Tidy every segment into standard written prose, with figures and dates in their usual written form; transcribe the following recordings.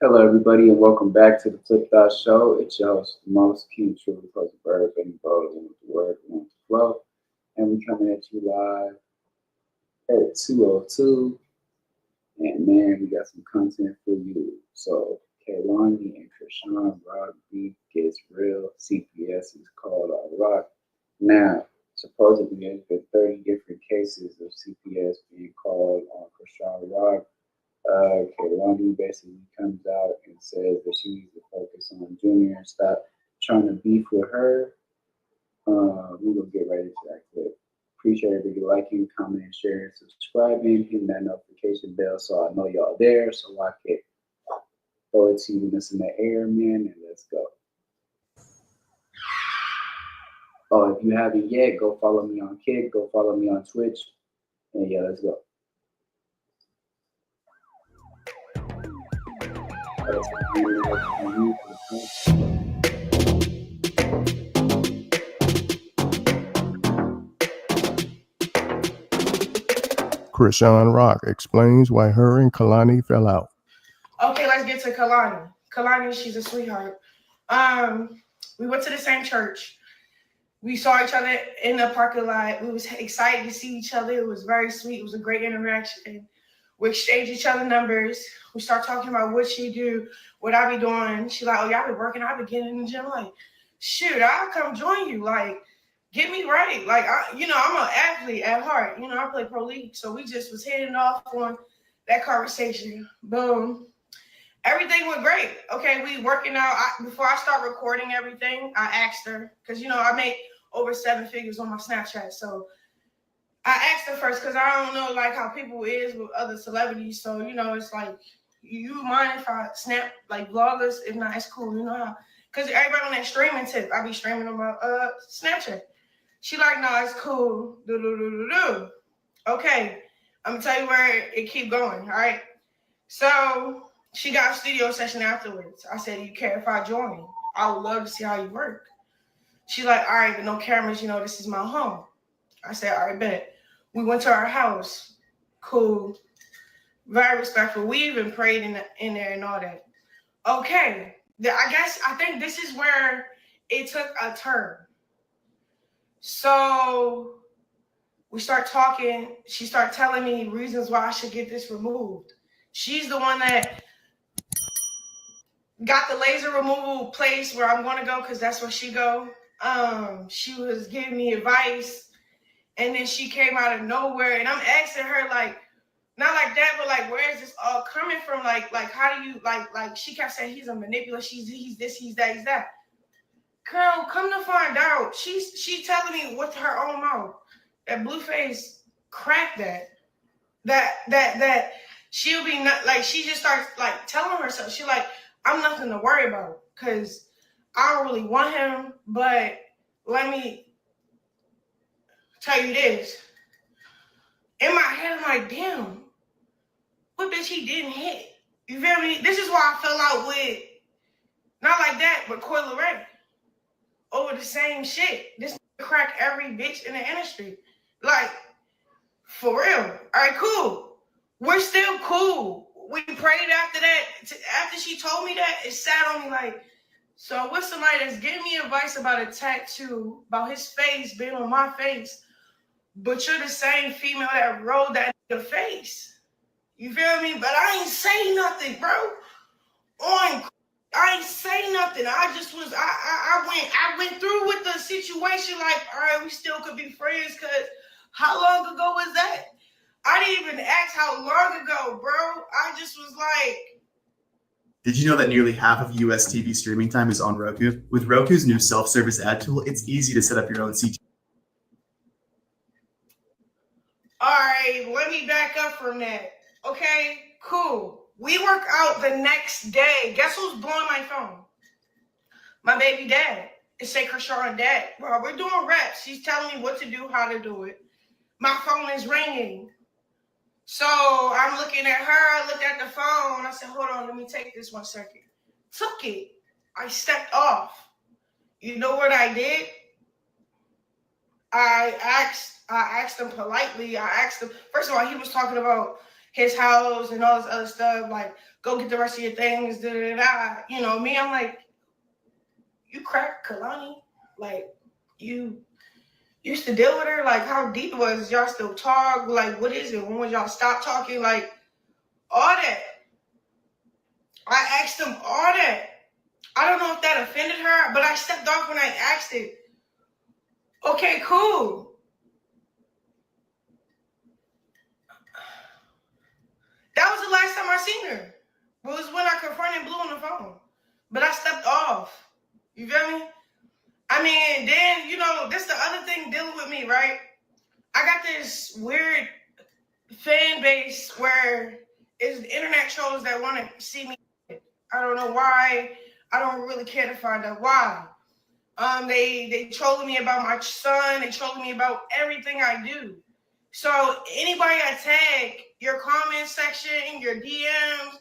Hello, everybody, and welcome back to the Flip Thought Show. It's your host, the most cute, truly close to bird, and bold, and with the word, and with the flow. And we coming at you live at 2:02. And man, we got some content for you. So, Kehlani and Chirsean Rock beef gets real. CPS is called a rock. Now, supposedly, there's been 30 different cases of CPS being called on Chirsean Rock. Kehlani basically comes out and says that she needs to focus on Junior and stop trying to beef with her. We're gonna get right into that clip. Appreciate everybody liking, commenting, sharing, subscribing, hitting that notification bell so I know y'all there, so I can throw it to you when it's in the air, man, and let's go. Oh, if you haven't yet, go follow me on Kick, go follow me on Twitch, and yeah, let's go. Chirsean Rock explains why her and Kehlani fell out. Okay, let's get to Kehlani. Kehlani, she's a sweetheart. We went to the same church. We saw each other in the parking lot. We was excited to see each other. It was very sweet. It was a great interaction. We exchanged each other numbers. We start talking about what she do, what I be doing. She like, oh, y'all be working. I be getting in the gym. Like, shoot, I'll come join you. Like, get me right. Like, I'm an athlete at heart. I play pro league. So we just was hitting off on that conversation. Boom. Everything went great. Okay, we working out. Before I start recording everything, I asked her, because, I make over 7 figures on my Snapchat. So I asked her first because I don't know like how people is with other celebrities. So, it's like, you mind if I snap like vloggers? If not, it's cool. You know how? Because everybody on that streaming tip, I be streaming on my Snapchat. She like, no, it's cool. Okay, I'm gonna tell you where it keep going. All right. So she got a studio session afterwards. I said, you care if I join? I would love to see how you work. She's like, all right, but no cameras. This is my home. I said, all right, bet. We went to our house. Cool. Very respectful. We even prayed in there and all that. Okay. I think this is where it took a turn. So we start talking. She started telling me reasons why I should get this removed. She's the one that got the laser removal place where I'm going to go because that's where she go. She was giving me advice. And then she came out of nowhere, and I'm asking her, like, not like that, but like, where is this all coming from? Like, how do you like? She kept saying he's a manipulator. He's this, he's that, he's that. Girl, come to find out, she telling me with her own mouth that Blueface cracked that she'll be not like. She just starts like telling herself, she like, I'm nothing to worry about because I don't really want him, but let me tell you this. In my head, I'm like, damn, what bitch he didn't hit? You feel me? This is why I fell out with, not like that, but Coi Leray. Over the same shit. This crack every bitch in the industry. Like, for real. All right, cool. We're still cool. We prayed after that. After she told me that, it sat on me like, so what's somebody that's giving me advice about a tattoo, about his face being on my face, but you're the same female that rolled that in the face. You feel me? But I ain't say nothing, bro. I ain't say nothing. I just was, I went through with the situation like, all right, we still could be friends because how long ago was that? I didn't even ask how long ago, bro. I just was like. Did you know that nearly half of US TV streaming time is on Roku? With Roku's new self-service ad tool, it's easy to set up your own CTV. All right, let me back up from that. Okay, cool. We work out the next day. Guess who's blowing my phone? My baby dad. It say Chirsean dad. Well, we're doing reps. She's telling me what to do, how to do it. My phone is ringing. So I'm looking at her. I looked at the phone. I said, hold on, let me take this 1 second. Took it. I stepped off. You know what I did? I asked him politely. I asked him, first of all, he was talking about his house and all this other stuff. Like, go get the rest of your things. Da, da, da. You know, me, I'm like, you cracked Kehlani? Like, you used to deal with her? Like, how deep was y'all still talk? Like, what is it? When would y'all stop talking? Like, all that. I asked him all that. I don't know if that offended her, but I stepped off when I asked it. Okay, cool. That was the last time I seen her. It was when I confronted Blue on the phone. But I stepped off. You feel me? I mean, then, you know, this the other thing dealing with me, right? I got this weird fan base where it's internet trolls that want to see me. I don't know why. I don't really care to find out why. They trolling me about my son. They trolling me about everything I do. So anybody I tag, your comment section, your DMs,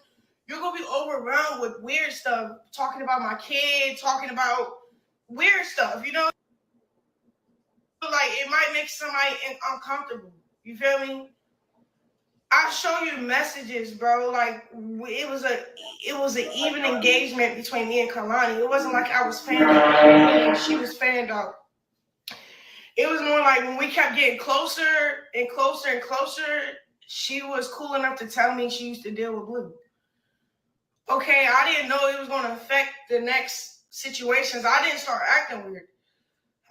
you're going to be overwhelmed with weird stuff, talking about my kid, talking about weird stuff, you know? Like, it might make somebody uncomfortable. You feel me? I'll show you messages, bro. Like, it was an even engagement between me and Kehlani. It wasn't like I was fanned out and she was fanned out. It was more like when we kept getting closer and closer and closer, she was cool enough to tell me she used to deal with Blue. Okay, I didn't know it was going to affect the next situations. I didn't start acting weird.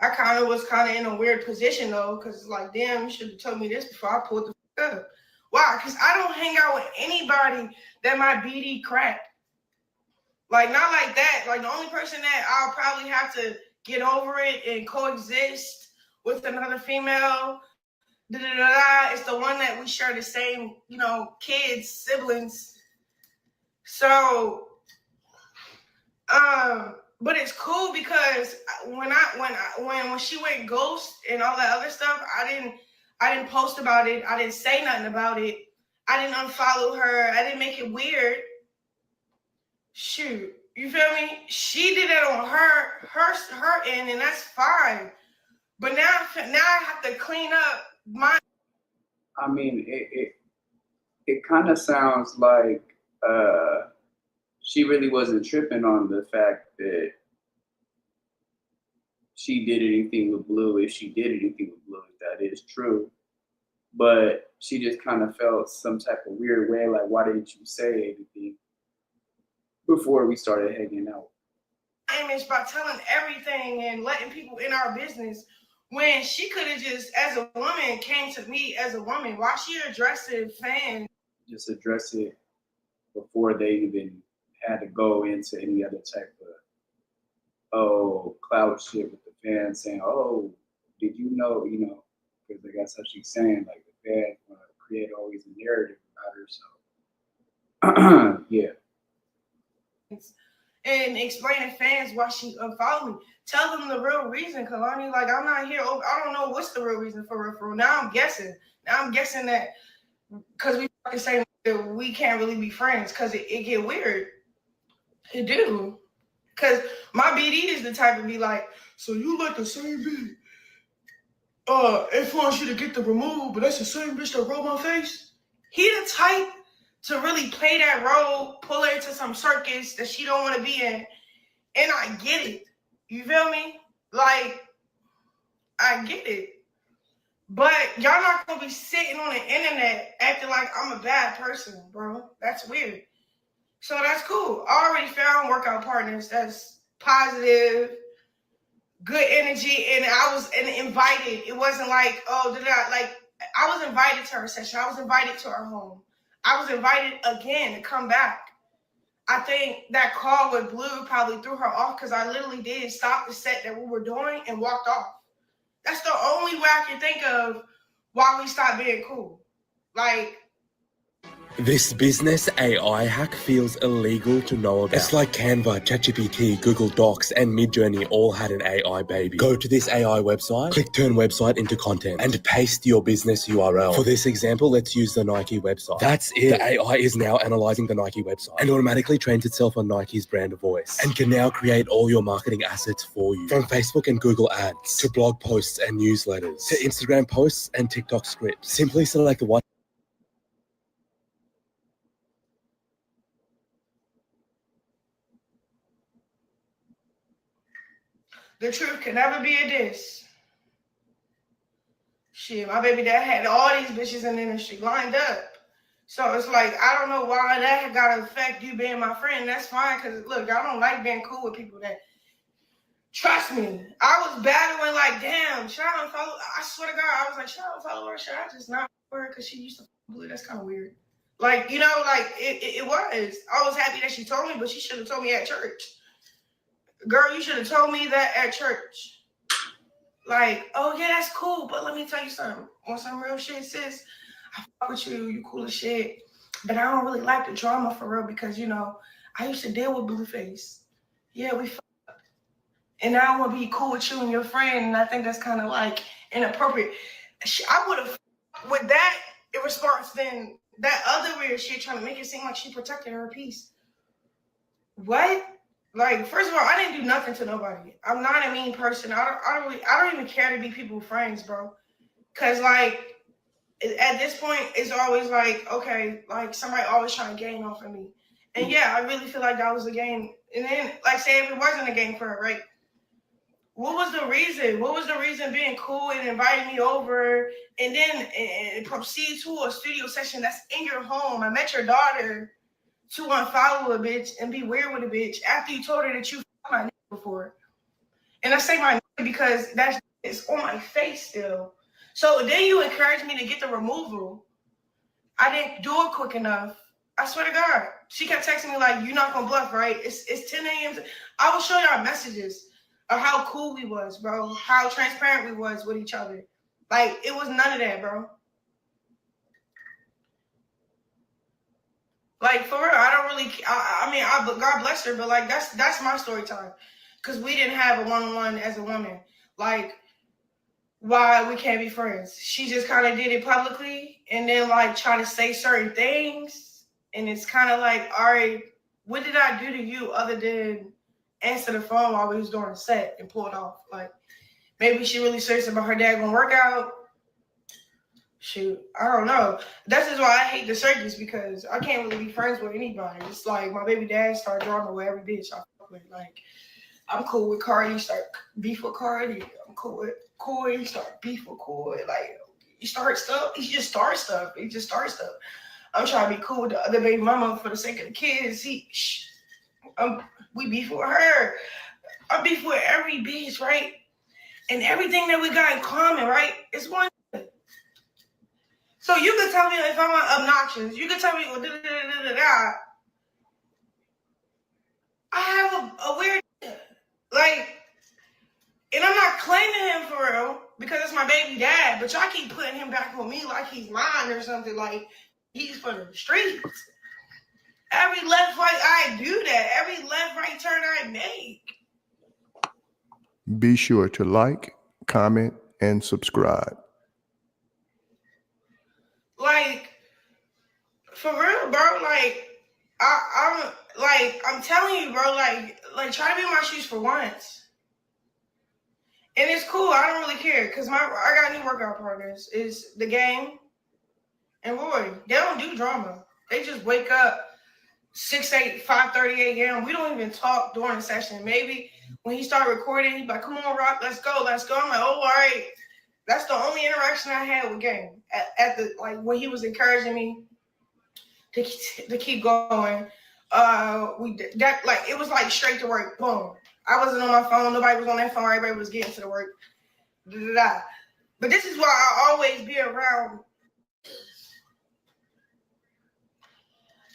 I was in a weird position, though, because, like, damn, you should have told me this before I pulled the fuck up. Why? Because I don't hang out with anybody that my BD cracked. Like, not like that. Like, the only person that I'll probably have to get over it and coexist with another female, it's the one that we share the same, you know, kids, siblings. So, but it's cool because when she went ghost and all that other stuff, I didn't post about it. I didn't say nothing about it. I didn't unfollow her. I didn't make it weird. Shoot, you feel me? She did it on her end, and that's fine. But now I have to clean up my. I mean, it kind of sounds like she really wasn't tripping on the fact that she did anything with Blue. If she did anything with Blue, that is true. But she just kind of felt some type of weird way, like, why didn't you say anything before we started hanging out? Image by telling everything and letting people in our business when she could have just, as a woman, came to me as a woman. Why she addressing fans? Just address it before they even had to go into any other type of cloud shit with the fans saying, oh, did you know, because I guess how she's saying, like, the fans want to create always a narrative about her. So, yeah. And explain to fans why she unfollowed me. Tell them the real reason, Kehlani. Like, I'm not here. I don't know what's the real reason for referral. Now I'm guessing that because we fucking say that we can't really be friends because it get weird. It do. Because my BD is the type to be like, so you let the same bitch influence you to get the removal, but that's the same bitch that rolled my face? He the type to really play that role, pull her into some circus that she don't want to be in. And I get it. You feel me? Like, I get it. But y'all not going to be sitting on the internet acting like I'm a bad person, bro. That's weird. So that's cool. I already found workout partners that's positive, good energy, and I was invited. It wasn't like, oh, I was invited to her session. I was invited to her home. I was invited again to come back. I think that call with Blue probably threw her off because I literally did stop the set that we were doing and walked off. That's the only way I can think of why we stopped being cool. Like, This business AI hack feels illegal to know about. It's like Canva, ChatGPT, Google Docs, and Midjourney all had an AI baby. Go to this AI website, click turn website into content, and paste your business URL. For this example, let's use the Nike website. That's it. The AI is now analyzing the Nike website and automatically trains itself on Nike's brand voice and can now create all your marketing assets for you. From Facebook and Google ads, to blog posts and newsletters, to Instagram posts and TikTok scripts. Simply select one The truth can never be a diss. Shit, my baby dad had all these bitches in the industry lined up. So it's like, I don't know why that gotta affect you being my friend. That's fine, because look, I don't like being cool with people that, trust me, I was battling like, damn, should I unfollow? I swear to God, I was like, should I unfollow her? Should I just not follow her? Because she used to follow her. That's kind of weird. Like, you know, like, it was. I was happy that she told me, but she should have told me at church. Girl, you should have told me that at church. Like, oh yeah, that's cool, but let me tell you something. On some real shit, sis, I fuck with you, you cool as shit. But I don't really like the drama for real because, you know, I used to deal with Blueface. Yeah, we fucked. And now I want to be cool with you and your friend, and I think that's kind of like inappropriate. I would have with that in response than that other weird shit trying to make it seem like she protected her peace. What? Like, first of all, I didn't do nothing to nobody. I'm not a mean person. I don't even care to be people's friends, bro. Cause like at this point, it's always like, okay, like somebody always trying to gain off of me. And yeah, I really feel like that was a game. And then, like, say if it wasn't a game for her, right? What was the reason? What was the reason being cool and inviting me over and then and proceed to a studio session that's in your home? I met your daughter to unfollow a bitch and be weird with a bitch after you told her that you fucked my nigga before. And I say my nigga because that's it's on my face still. So then you encouraged me to get the removal. I didn't do it quick enough. I swear to God. She kept texting me like, you're not gonna bluff, right? It's 10 a.m. I will show y'all messages of how cool we was, bro. How transparent we was with each other. Like, it was none of that, bro. Like, for real, I don't really, I mean, God bless her, but like, that's my story time. Because we didn't have a one-on-one as a woman. Like, why we can't be friends. She just kind of did it publicly and then like try to say certain things. And it's kind of like, all right, what did I do to you other than answer the phone while we was doing a set and pull it off? Like, maybe she really serious about her dad gonna work out. Shoot, I don't know. This is why I hate the circus because I can't really be friends with anybody. It's like my baby dad start drama with every bitch I fuck with. Like, I'm cool with Cardi, start beef with Cardi. I'm cool with Coy, start beef with Coy. Like, you start stuff, he just start stuff. He just start stuff. I'm trying to be cool with the other baby mama for the sake of the kids. We beef with her. I beef with every bitch, right? And everything that we got in common, right? It's one. So you can tell me if I'm obnoxious. You can tell me, I have a weird, like, and I'm not claiming him for real because it's my baby dad, but y'all keep putting him back on me like he's mine or something, like he's for the streets. Every left, right, I do that. Every left, right turn I make. Be sure to like, comment, and subscribe. Like, for real, bro. Like, I'm telling you, bro. Like, try to be in my shoes for once. And it's cool. I don't really care because I got new workout partners. It's the game and Roy. They don't do drama. They just wake up 5:30 a.m. We don't even talk during the session. Maybe when he started recording, he'd be like, "Come on, Rock, let's go." I'm like, "Oh, all right." That's the only interaction I had with Game at the like when he was encouraging me to keep going. It was like straight to work. Boom. I wasn't on my phone. Nobody was on their phone. Everybody was getting to the work. But this is why I always be around.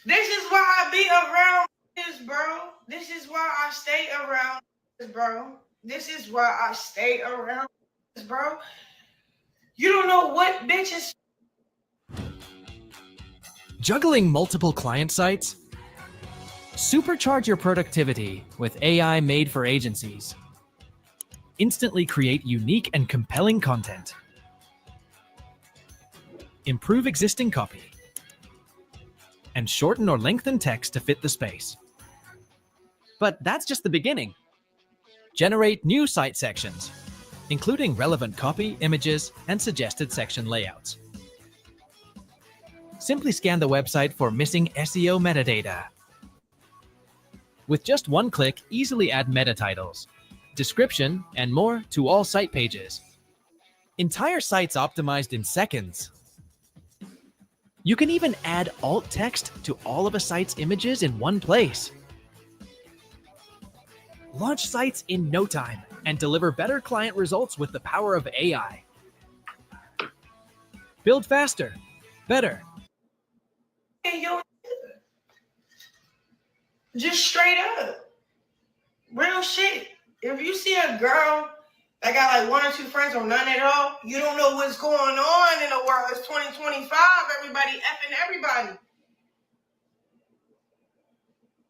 This is why I be around this, bro. This is why I stay around this, bro. This is why I stay around this, bro. You don't know what bitches. Juggling multiple client sites? Supercharge your productivity with AI made for agencies. Instantly create unique and compelling content. Improve existing copy. And shorten or lengthen text to fit the space. But that's just the beginning. Generate new site sections, including relevant copy, images, and suggested section layouts. Simply scan the website for missing SEO metadata. With just one click, easily add meta titles, description, and more to all site pages. Entire sites optimized in seconds. You can even add alt text to all of a site's images in one place. Launch sites in no time and deliver better client results with the power of AI. Build faster, better. Hey, yo, just straight up, real shit. If you see a girl that got like 1 or 2 friends or none at all, you don't know what's going on in the world. It's 2025. Everybody effing everybody.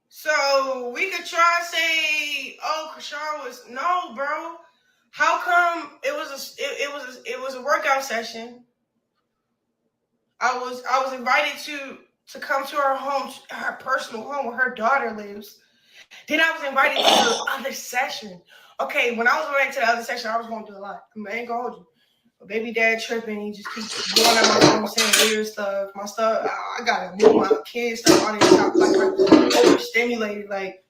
So we could try to say, "Oh, Kehlani was no, bro. How come it was a workout session? I was invited to come to her home, her personal home where her daughter lives. Then I was invited to the other session. Okay, when I was invited to the other session, I was going through a lot. I ain't gonna hold you. My baby dad tripping. He just keeps going on my phone saying weird stuff. My stuff, I gotta move my kids stuff on the top, like overstimulated, like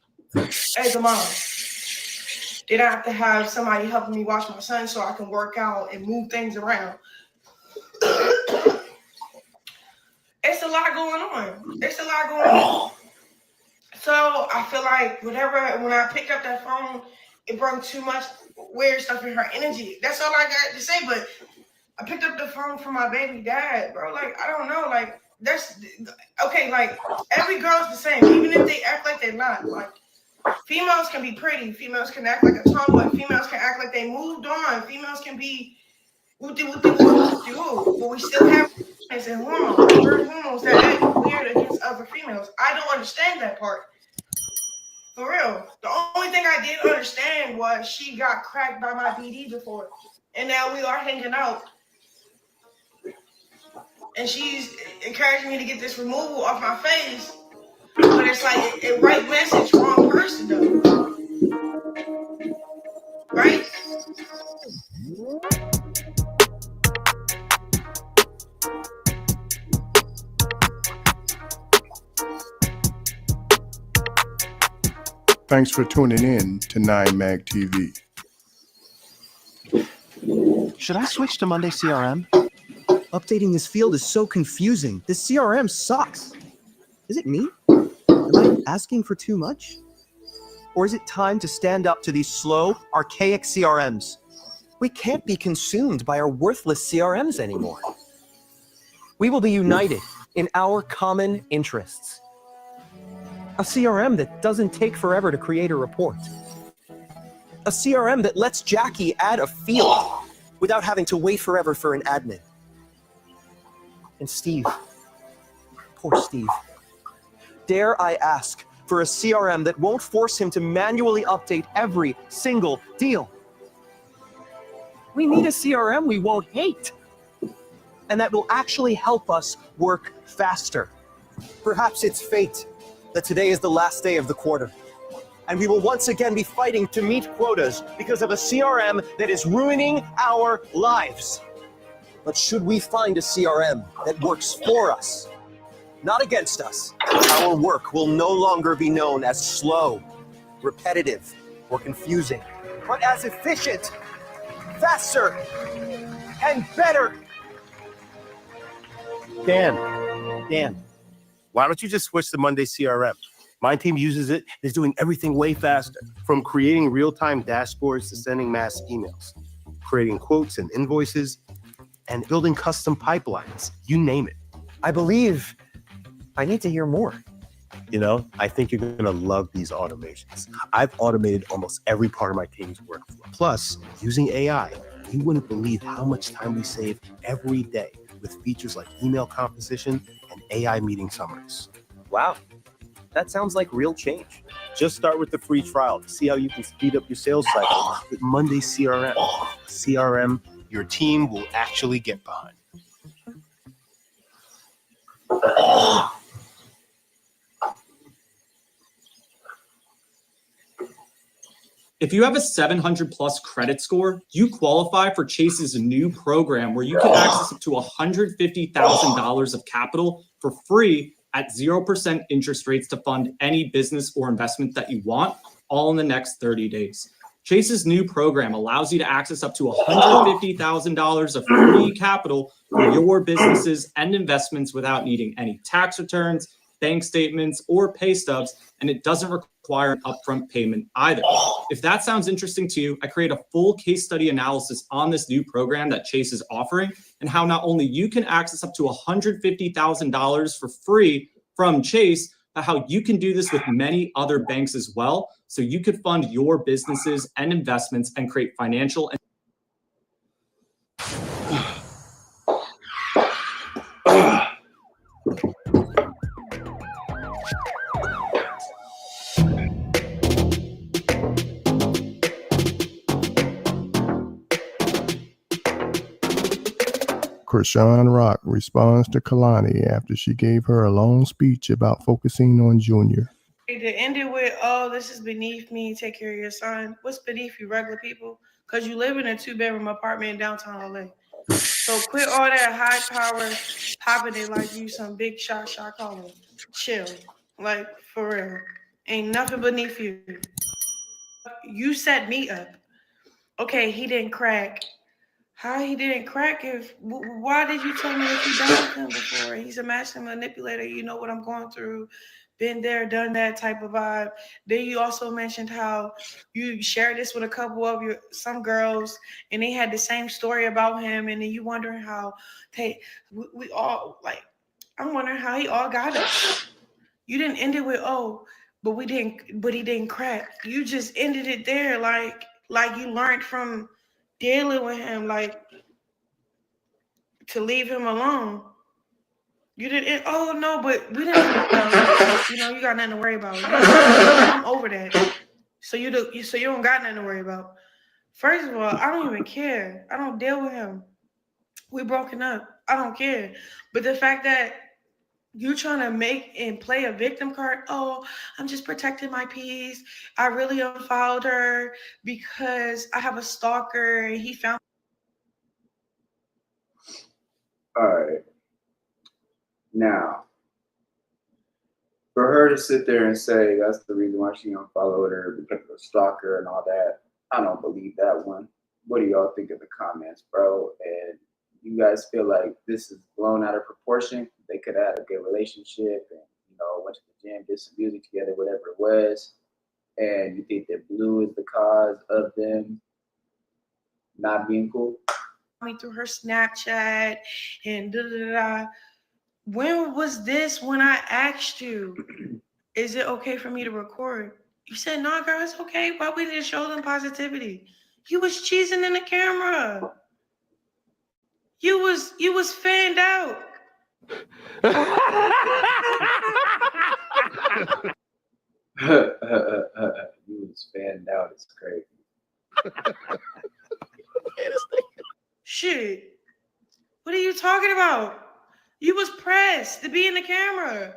as a mom. Then I have to have somebody helping me watch my son so I can work out and move things around. It's a lot going on. So I feel like when I picked up that phone, it brought too much weird stuff in her energy. That's all I got to say. But I picked up the phone for my baby dad, bro. Like, I don't know. Like, that's okay. Like, every girl's the same, even if they act like they're not. Like, females can be pretty. Females can act like a tomboy. Females can act like they moved on. Females can be but we still have and hormones, weird hormones that act weird against other females. I don't understand that part. For real. The only thing I did understand was she got cracked by my BD before. And now we are hanging out. And she's encouraging me to get this removal off my face. But it's like a right message, wrong person though. Right? Thanks for tuning in to 9mag TV. Should I switch to Monday CRM? Updating this field is so confusing. This CRM sucks. Is it me? Am I asking for too much? Or is it time to stand up to these slow, archaic CRMs? We can't be consumed by our worthless CRMs anymore. We will be united in our common interests. A CRM that doesn't take forever to create a report. A CRM that lets Jackie add a field without having to wait forever for an admin. And Steve, poor Steve. Dare I ask for a CRM that won't force him to manually update every single deal? We need a CRM we won't hate, and that will actually help us work faster. Perhaps it's fate that today is the last day of the quarter, and we will once again be fighting to meet quotas because of a CRM that is ruining our lives. But should we find a CRM that works for us, not against us, our work will no longer be known as slow, repetitive, or confusing, but as efficient, faster, and better. Dan, why don't you just switch to Monday CRM? My team uses it. It's doing everything way faster, from creating real-time dashboards to sending mass emails, creating quotes and invoices, and building custom pipelines. You name it. I believe I need to hear more. You know, I think you're going to love these automations. I've automated almost every part of my team's workflow. Plus, using AI, you wouldn't believe how much time we save every day with features like email composition and AI meeting summaries. Wow, that sounds like real change. Just start with the free trial to see how you can speed up your sales cycle with Monday CRM. CRM your team will actually get behind. If you have a 700 plus credit score, you qualify for Chase's new program where you can access up to $150,000 of capital for free at 0% interest rates to fund any business or investment that you want, all in the next 30 days. Chase's new program allows you to access up to $150,000 of free capital for your businesses and investments without needing any tax returns, bank statements, or pay stubs, and it doesn't require an upfront payment either. If that sounds interesting to you, I create a full case study analysis on this new program that Chase is offering and how not only you can access up to $150,000 for free from Chase, but how you can do this with many other banks as well, so you could fund your businesses and investments and create financial and Chirsean Rock responds to Kehlani after she gave her a long speech about focusing on Junior. To end it with, oh, this is beneath me, take care of your son. What's beneath you, regular people? Because you live in a 2-bedroom apartment in downtown LA. So quit all that high power popping it like you some big shot caller. Chill. Like, for real. Ain't nothing beneath you. You set me up. Okay, he didn't crack. How he didn't crack? Why did you tell me that you done with him before? He's a master manipulator. You know what I'm going through. Been there, done that type of vibe. Then you also mentioned how you shared this with a couple of some girls, and they had the same story about him. And then you wondering how we all like. I'm wondering how he all got us. You didn't end it with but he didn't crack. You just ended it there, like you learned from dealing with him, like to leave him alone. You didn't. Oh no, but we didn't. You got nothing to worry about. I'm over that. So you don't got nothing to worry about. First of all, I don't even care. I don't deal with him. We broken up. I don't care. But the fact that you trying to make and play a victim card, oh, I'm just protecting my peace. I really unfollowed her because I have a stalker and he found. All right. Now, for her to sit there and say that's the reason why she unfollowed her because of the stalker and all that, I don't believe that one. What do y'all think of the comments, bro? And you guys feel like this is blown out of proportion? They could have had a good relationship and, went to the gym, did some music together, whatever it was. And you think that Blue is the cause of them not being cool? Through her Snapchat and da-da-da-da. When was this when I asked you, is it okay for me to record? You said, no, girl, it's okay. Why we didn't show them positivity? You was cheesing in the camera. You was fanned out. You was fanned out. It's crazy. Shit. What are you talking about? You was pressed to be in the camera.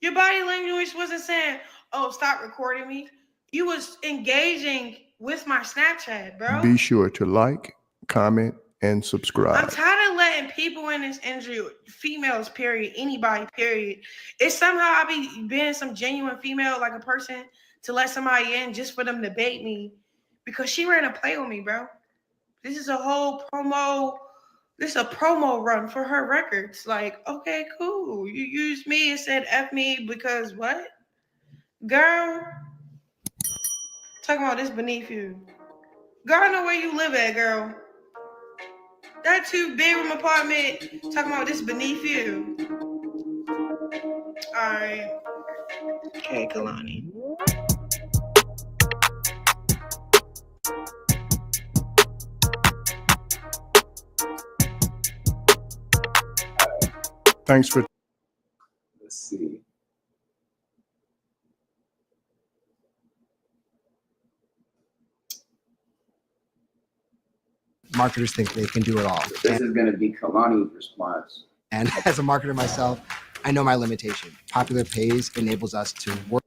Your body language wasn't saying, oh, stop recording me. You was engaging with my Snapchat, bro. Be sure to like, comment, and subscribe. I'm tired of letting people in this industry, females, period, anybody, period. It's somehow I be being some genuine female, like a person, to let somebody in just for them to bait me because she ran a play on me, bro. This is a whole promo. This is a promo run for her records. Like, okay, cool. You used me and said F me because what? Girl, talking about this beneath you. Girl, I know where you live at, girl. That 2-bedroom apartment, talking about this beneath you. All right. Okay, Kehlani. Thanks for. Let's see. Marketers think they can do it all. This is going to be Kehlani's response. And as a marketer myself, I know my limitation. Popular pays enables us to work.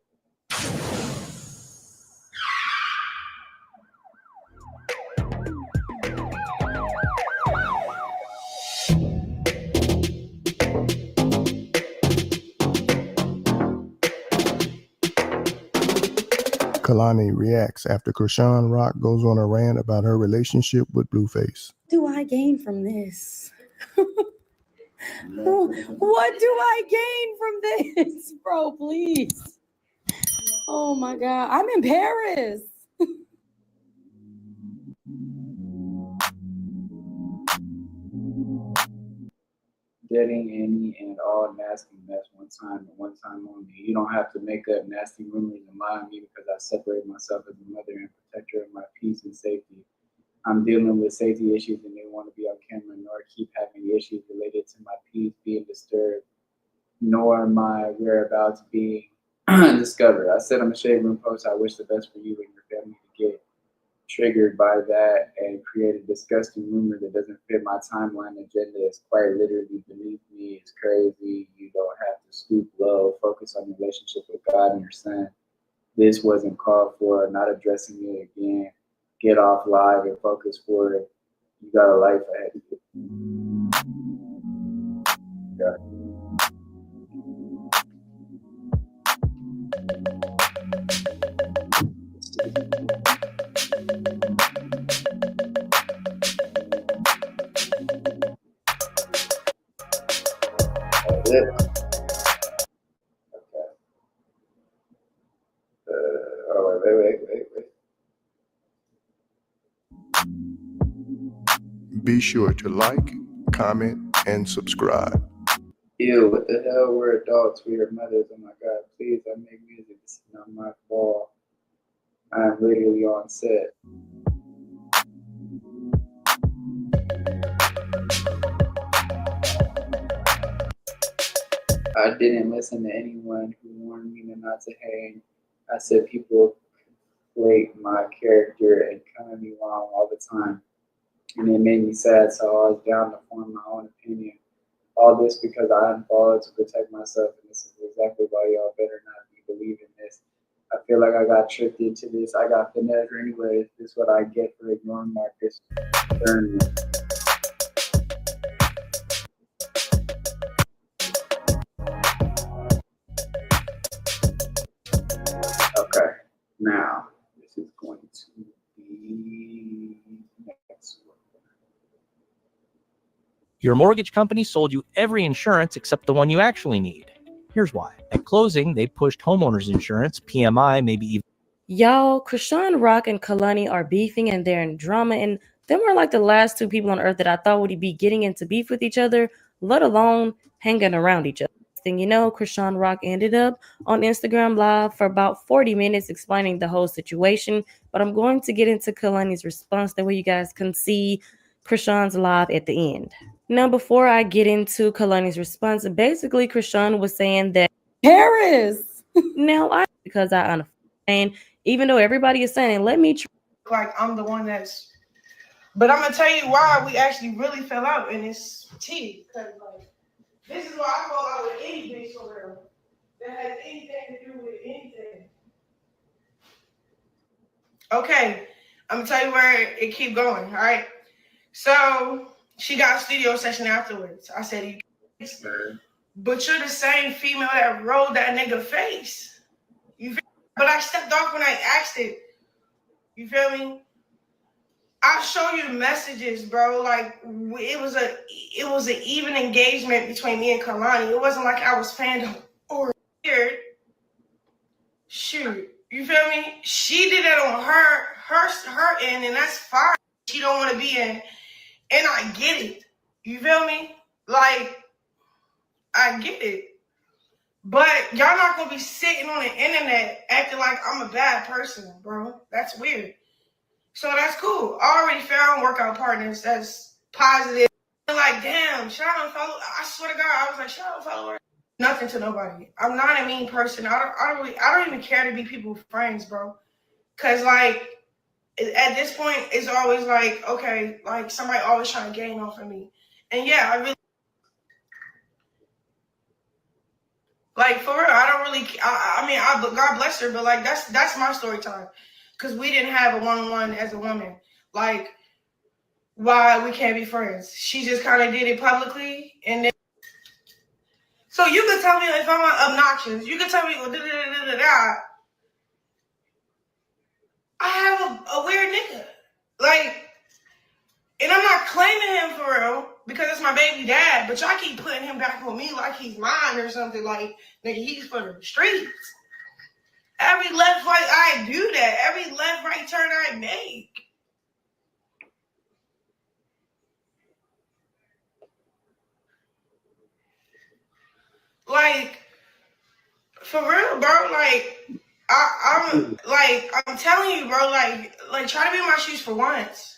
Kehlani reacts after Chirsean Rock goes on a rant about her relationship with Blueface. What do I gain from this? What do I gain from this? Bro, please. Oh my God. I'm in Paris. Getting any and all nasty mess one time and one time only. You don't have to make up nasty rumors and lie on me because I separate myself as a mother and protector of my peace and safety. I'm dealing with safety issues and they want to be on camera nor keep having issues related to my peace being disturbed, nor my whereabouts being discovered. I said on the Shade Room post, I wish the best for you and your family to get triggered by that and create a disgusting rumor that doesn't fit my timeline agenda. It's quite literally beneath me. It's crazy. You don't have to stoop low. Focus on your relationship with God and your son. This wasn't called for. Not addressing it again. Get off live and focus forward. You got a life ahead of you. Yeah. That's it. Okay. Oh, wait. Be sure to like, comment, and subscribe. Ew, what the hell? We're adults. We are mothers. Oh my God, please, I make music. This is not my fault. I'm literally on set. I didn't listen to anyone who warned me not to hang. I said people plate my character and come at me wrong all the time. And it made me sad, so I was down to form my own opinion. All this because I unfollowed to protect myself, and this is exactly why y'all better not be believing this. I feel like I got tricked into this. I got finessed anyways. This is what I get for ignoring Marcus. Stern. Okay, now this is going to be next one. Your mortgage company sold you every insurance except the one you actually need. Here's why. At closing, they pushed homeowners insurance, PMI, maybe even. Y'all, Chirsean Rock and Kehlani are beefing and they're in drama, and them are like the last two people on earth that I thought would be getting into beef with each other, let alone hanging around each other. Thing you know, Chirsean Rock ended up on Instagram Live for about 40 minutes explaining the whole situation, but I'm going to get into Kehlani's response that way you guys can see Chirsean's live at the end. Now, before I get into Kehlani's response, basically Chirsean was saying that Paris. Now, because I understand, even though everybody is saying, let me like I'm the one that's, but I'm gonna tell you why we actually really fell out in this tea. Because like this is why I fall out with any bitch for real that has anything to do with anything. Okay, I'm gonna tell you where it keep going. All right, so she got a studio session afterwards. I said, but you're the same female that rolled that nigga face. You feel me? But I stepped off when I asked it. You feel me? I'll show you messages, bro. Like it was an even engagement between me and Kehlani. It wasn't like I was fanned or weird. Shoot, you feel me? She did it on her end, and that's fine. She don't want to be in, and I get it. You feel me? Like I get it. But y'all not gonna be sitting on the internet acting like I'm a bad person, bro. That's weird. So that's cool. I already found workout partners that's positive. Like, damn, should I unfollow? I swear to God, I was like, should I unfollow her? Nothing to nobody. I'm not a mean person. I don't even care to be people's friends, bro. Cause like at this point, it's always like, okay, like somebody always trying to gain off of me. And yeah, I really like for real. I don't really. I mean, God bless her, but like that's my story time. Because we didn't have a one-on-one as a woman. Like, why we can't be friends. She just kind of did it publicly. And then, so you can tell me if I'm obnoxious. You can tell me, I have a weird nigga. Like, and I'm not claiming him for real because it's my baby dad, but y'all keep putting him back on me like he's mine or something. Like, nigga, he's for the streets. Every left, right, I do that. Every left, right turn I make. Like, for real, bro. Like, I'm telling you, bro. Like, try to be in my shoes for once.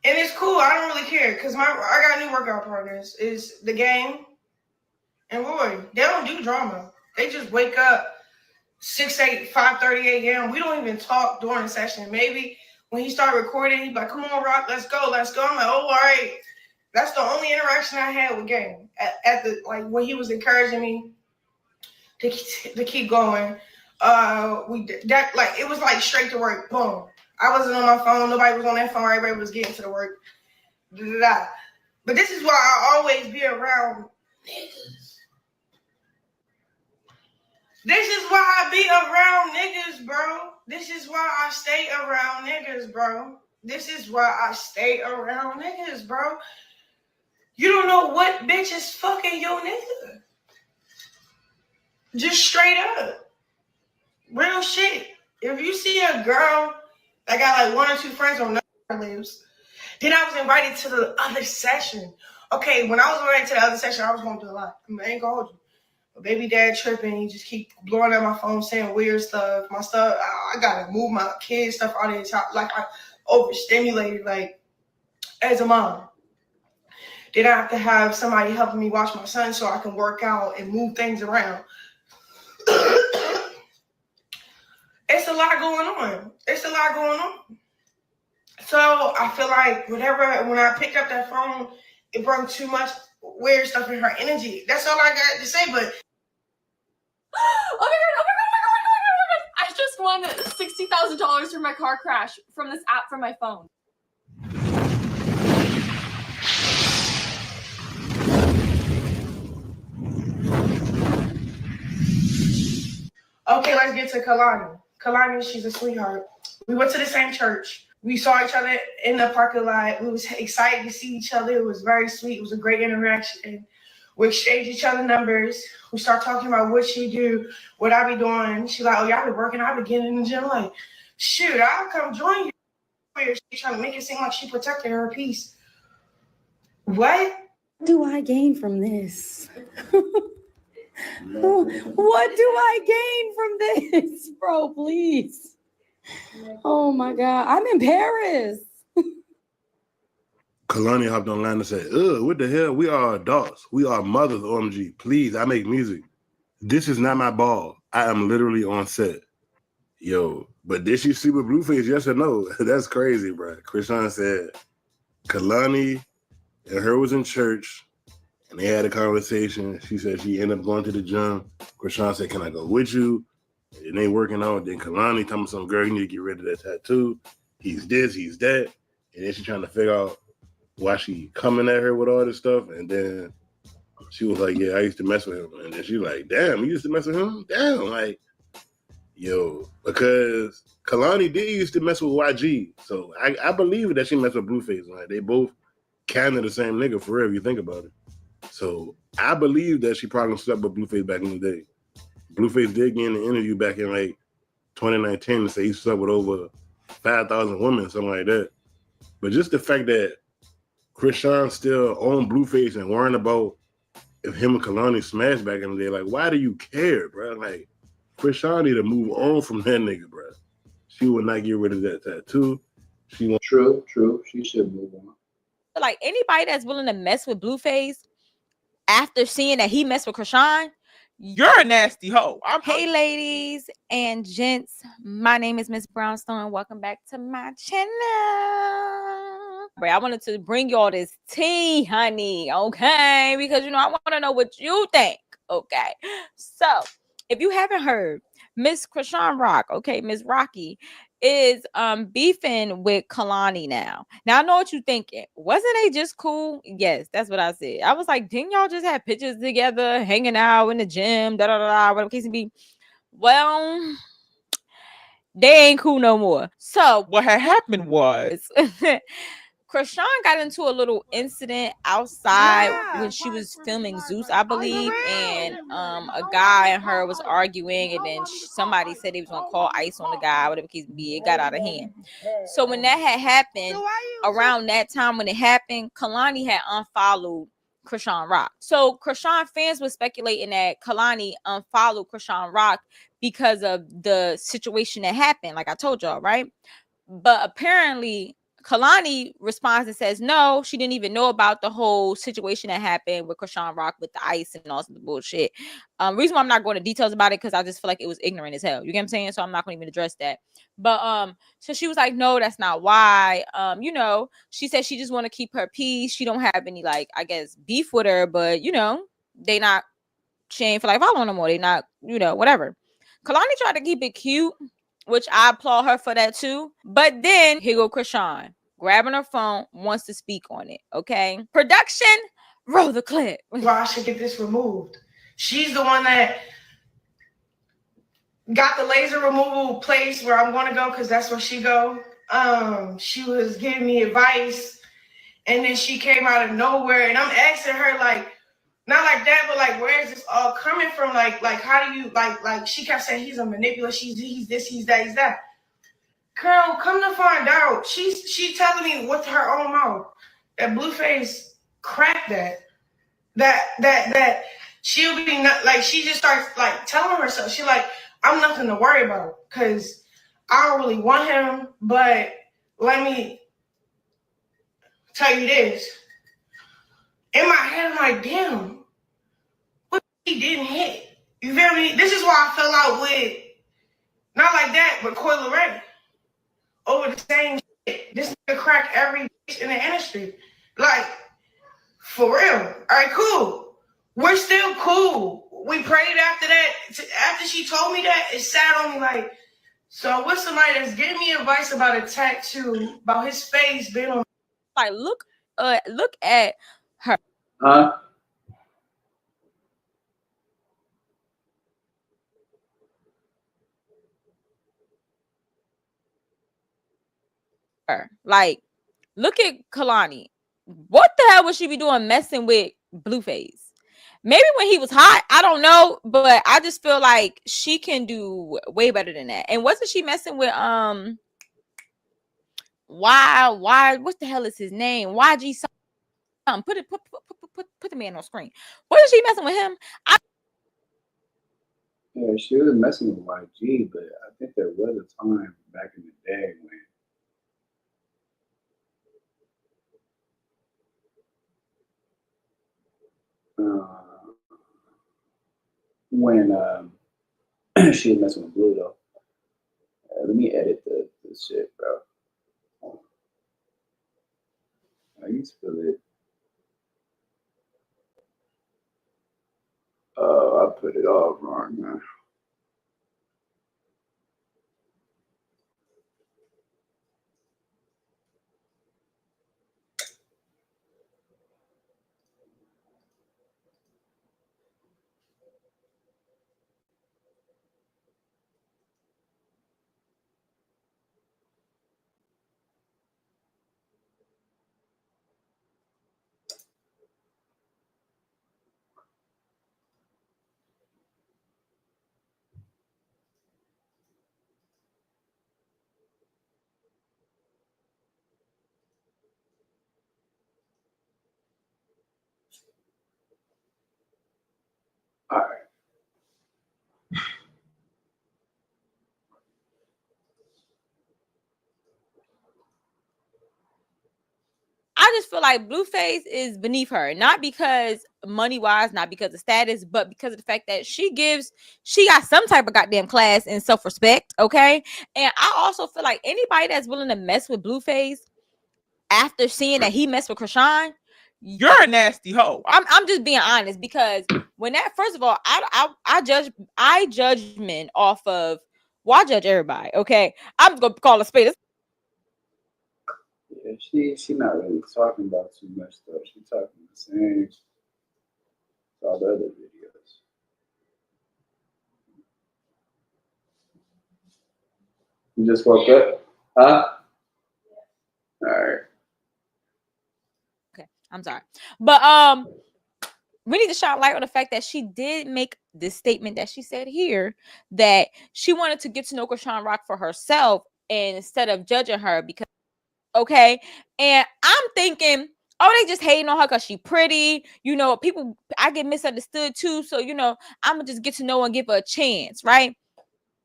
And it's cool. I don't really care because I got new workout partners. Is the game and Roy. They don't do drama. They just wake up 5:30 a.m. We don't even talk during the session. Maybe when he started recording, he's like, "Come on, Rock, let's go, let's go." I'm like, "Oh, all right." That's the only interaction I had with Game at the like when he was encouraging me to keep going. It was like straight to work. Boom. I wasn't on my phone. Nobody was on their phone. Everybody was getting to the work. But this is why I always be around niggas. This is why I be around niggas, bro. This is why I stay around niggas, bro. This is why I stay around niggas, bro. You don't know what bitch is fucking your nigga. Just straight up. Real shit. If you see a girl that got like one or two friends on lives, then I was invited to the other session. Okay, when I was invited to the other session, I was going to do a lot. I ain't gonna hold you. My baby dad tripping. He just keep blowing up my phone, saying weird stuff. My stuff, I gotta move my kids' stuff out of the top. Like I overstimulated, like as a mom. Then I have to have somebody helping me watch my son so I can work out and move things around. It's a lot going on. It's a lot going on. So I feel like when I picked up that phone, it brought too much weird stuff in her energy. That's all I got to say. But oh my god! I just won $60,000 from my car crash from this app from my phone. Okay, let's get to Kehlani. Kehlani, she's a sweetheart. We went to the same church. We saw each other in the parking lot. We was excited to see each other. It was very sweet. It was a great interaction. We exchanged each other numbers. We start talking about what she do, what I be doing. She's like, "Oh, y'all be working. I be getting in the gym." Like, shoot, I'll come join you. She's trying to make it seem like she protected her peace. What do I gain from this? What do I gain from this, bro? Please. Oh my God. I'm in Paris. Kehlani hopped online and said, what the hell? We are adults. We are mothers, OMG. Please, I make music. This is not my ball. I am literally on set. Yo, but did she sleep with Blueface? Yes or no? That's crazy, bro. Chrisean said Kehlani and her was in church and they had a conversation. She said she ended up going to the gym. Chrisean said, "Can I go with you?" It ain't working out. Then Kehlani told me, "Some girl, you need to get rid of that tattoo. He's this, he's that." And then she trying to figure out why she coming at her with all this stuff. And then she was like, "Yeah, I used to mess with him." And then she like, "Damn, you used to mess with him?" Damn, like, yo, because Kehlani did used to mess with YG. So I believe that she messed with Blueface. Like, they both kind of the same nigga for real, if you think about it. So I believe that she probably slept with Blueface back in the day. Blueface did get in an interview back in like 2019 and say he slept with over 5,000 women, something like that. But just the fact that Chrisean still owned Blueface and worrying about if him and Kehlani smashed back in the day, like, why do you care, bro? Like, Chrisean need to move on from that nigga, bro. She would not get rid of that tattoo. True. She should move on. Like, anybody that's willing to mess with Blueface after seeing that he messed with Chrisean, you're a nasty hoe. Hey, ladies and gents, my name is Miss Brownstone. Welcome back to my channel. I wanted to bring y'all this tea, honey, okay? Because, I want to know what you think, okay? So, if you haven't heard, Miss Chirsean Rock, okay, Miss Rocky, is beefing with Kehlani now. Now I know what you're thinking. Wasn't they just cool? Yes, that's what I said. I was like, didn't y'all just have pictures together, hanging out in the gym, whatever the case may be? Well, They ain't cool no more. So what had happened was Krishan got into a little incident outside when she was filming Zeus, I believe, and a guy and her was arguing, and then somebody said he was gonna call ICE on the guy, whatever case be. It got out of hand. So when that had happened, around that time when it happened, Kehlani had unfollowed Chirsean Rock. So Krishan fans were speculating that Kehlani unfollowed Chirsean Rock because of the situation that happened, like I told y'all, right? But apparently Kehlani responds and says no, she didn't even know about the whole situation that happened with Chirsean Rock with the ice and all the bullshit. Reason why I'm not going into details about it because I just feel like it was ignorant as hell. You get what I'm saying? So I'm not going to even address that. But so she was like, no, that's not why. You know, she said she just want to keep her peace. She don't have any, like, I guess, beef with her, but you know, she ain't feel like following no more. They not, you know, whatever. Kehlani tried to keep it cute, which I applaud her for that too. But then here go Krishan grabbing her phone, wants to speak on it. Okay, production, roll the clip. Well, I should get this removed. She's the one that got the laser removal place where I'm going to go because that's where she go. She was giving me advice, and then she came out of nowhere, and I'm asking her like, not like that, but like, where is this all coming from? Like how do you like? She kept saying he's a manipulator. He's this, he's that, he's that. Girl, come to find out, she telling me with her own mouth that Blueface cracked that she'll be not like, she just starts like telling herself, she like, I'm nothing to worry about because I don't really want him, but let me tell you this. In my head, I'm like, damn, what he didn't hit? You feel me? This is why I fell out with, not like that, but Coi Leray over the same shit. This nigga crack every bitch in the industry. Like, for real. All right, cool. We're still cool. We prayed after that. After she told me that, it sat on me like, so what's somebody that's giving me advice about a tattoo, about his face being on. Like, look at her. Huh? Like, look at Kehlani. What the hell would she be doing messing with Blueface? Maybe when he was hot, I don't know, but I just feel like she can do way better than that. And wasn't she messing with why what the hell is his name? YG something. Put the man on screen. Wasn't she messing with him? Yeah, she was messing with YG, but I think there was a time back in the day when she was messing with Blue though. Let me edit this shit, bro. I used to feel it. Oh, I put it all wrong, man. All right. I just feel like Blueface is beneath her, not because money wise, not because of status, but because of the fact that she got some type of goddamn class and self respect. Okay, and I also feel like anybody that's willing to mess with Blueface after seeing that he messed with Krishan, you're a nasty hoe. I'm just being honest because when that, first of all, I judge men off of, well, I judge everybody. Okay, I'm just gonna call a spade. Yeah, she not really talking about too much stuff. She talking the same as all the other videos. You just woke up? Huh? All right. Okay, I'm sorry. But we need to shine light on the fact that she did make this statement that she said here that she wanted to get to know Chrisean Rock for herself instead of judging her because okay. And I'm thinking, oh, they just hating on her because she pretty. You know, people I get misunderstood too. So, you know, I'm gonna just get to know her and give her a chance, right?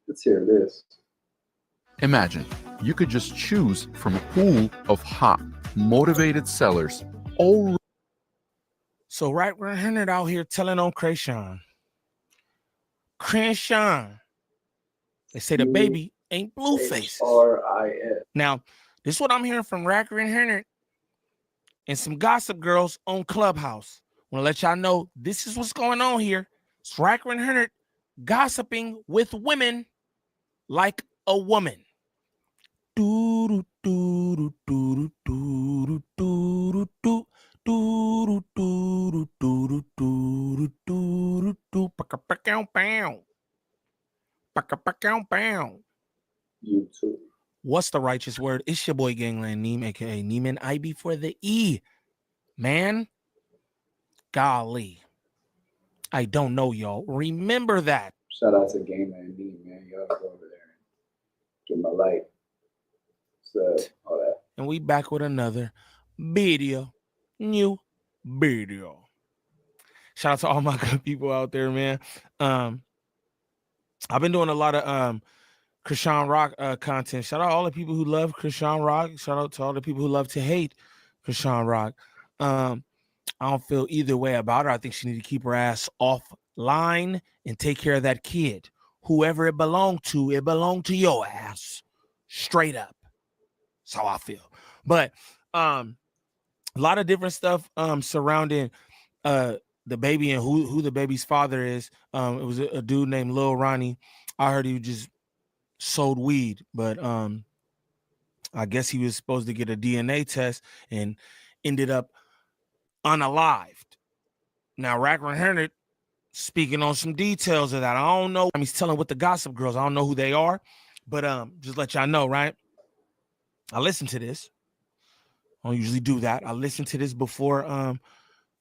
Let's hear this. Imagine you could just choose from a pool of hot, motivated sellers all. So right 100 out here telling on Chrisean. Chrisean. They say the baby ain't Blueface. H-R-I-S. Now, this is what I'm hearing from Racker and Henry and some gossip girls on Clubhouse. I want to let y'all know this is what's going on here. It's Racker and Henry gossiping with women like a woman. Do do do do do do do do do do do do do YouTube. What's the righteous word? It's your boy Gangland Neem, aka Neiman IB for the E. Man, golly. I don't know, y'all. Remember that. Shout out to Gangland Neem, man. Y'all go over there and get my light. So, all that. And we back with another video. New video. Shout out to all my good people out there, man. I've been doing a lot of Chrisean Rock content. Shout out all the people who love Chrisean Rock. Shout out to all the people who love to hate Chrisean Rock. I don't feel either way about her. I think she need to keep her ass offline and take care of that kid. Whoever it belonged to your ass. Straight up. That's how I feel. But a lot of different stuff surrounding the baby and who the baby's father is. It was a dude named Lil Ronnie. I heard he just sold weed, but I guess he was supposed to get a DNA test and ended up unalived. Now, Racker Henry speaking on some details of that. I don't know. He's telling with the gossip girls. I don't know who they are, but just let y'all know, right? I listened to this. I don't usually do that. I listened to this before,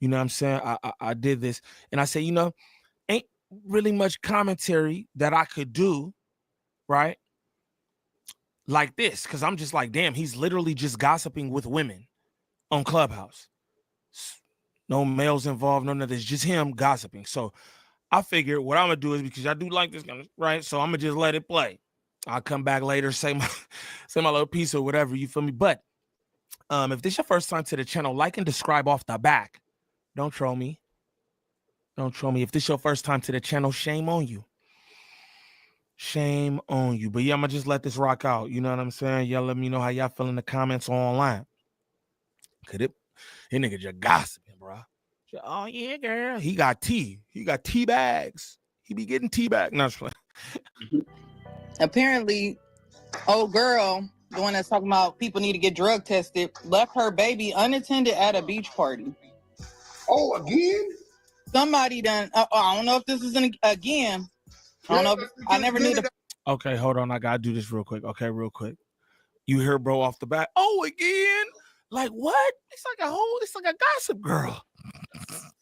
you know what I'm saying? I did this, and I said, you know, ain't really much commentary that I could do, right? Like this, because I'm just like, damn, he's literally just gossiping with women on Clubhouse. No males involved, no nothing. It's just him gossiping. So I figured what I'm gonna do is, because I do like this kind of, right? So I'm gonna just let it play. I'll come back later, say my little piece or whatever, you feel me? But if this is your first time to the channel, like and describe off the back. Don't troll me. Don't troll me. If this is your first time to the channel, shame on you. Shame on you. But yeah, I'm gonna just let this rock out. You know what I'm saying? Y'all let me know how y'all feel in the comments online. Could it? This nigga just gossiping, bro. Oh yeah, girl. He got tea. He got tea bags. He be getting tea bags. No, apparently, old girl, the one that's talking about people need to get drug tested, left her baby unattended at a beach party. Oh, again? Somebody done. I don't know if this is again. I don't know. I never knew the. Okay, hold on. I gotta do this real quick. Okay, real quick. You hear bro off the bat? Oh, again? Like what? It's like a gossip girl.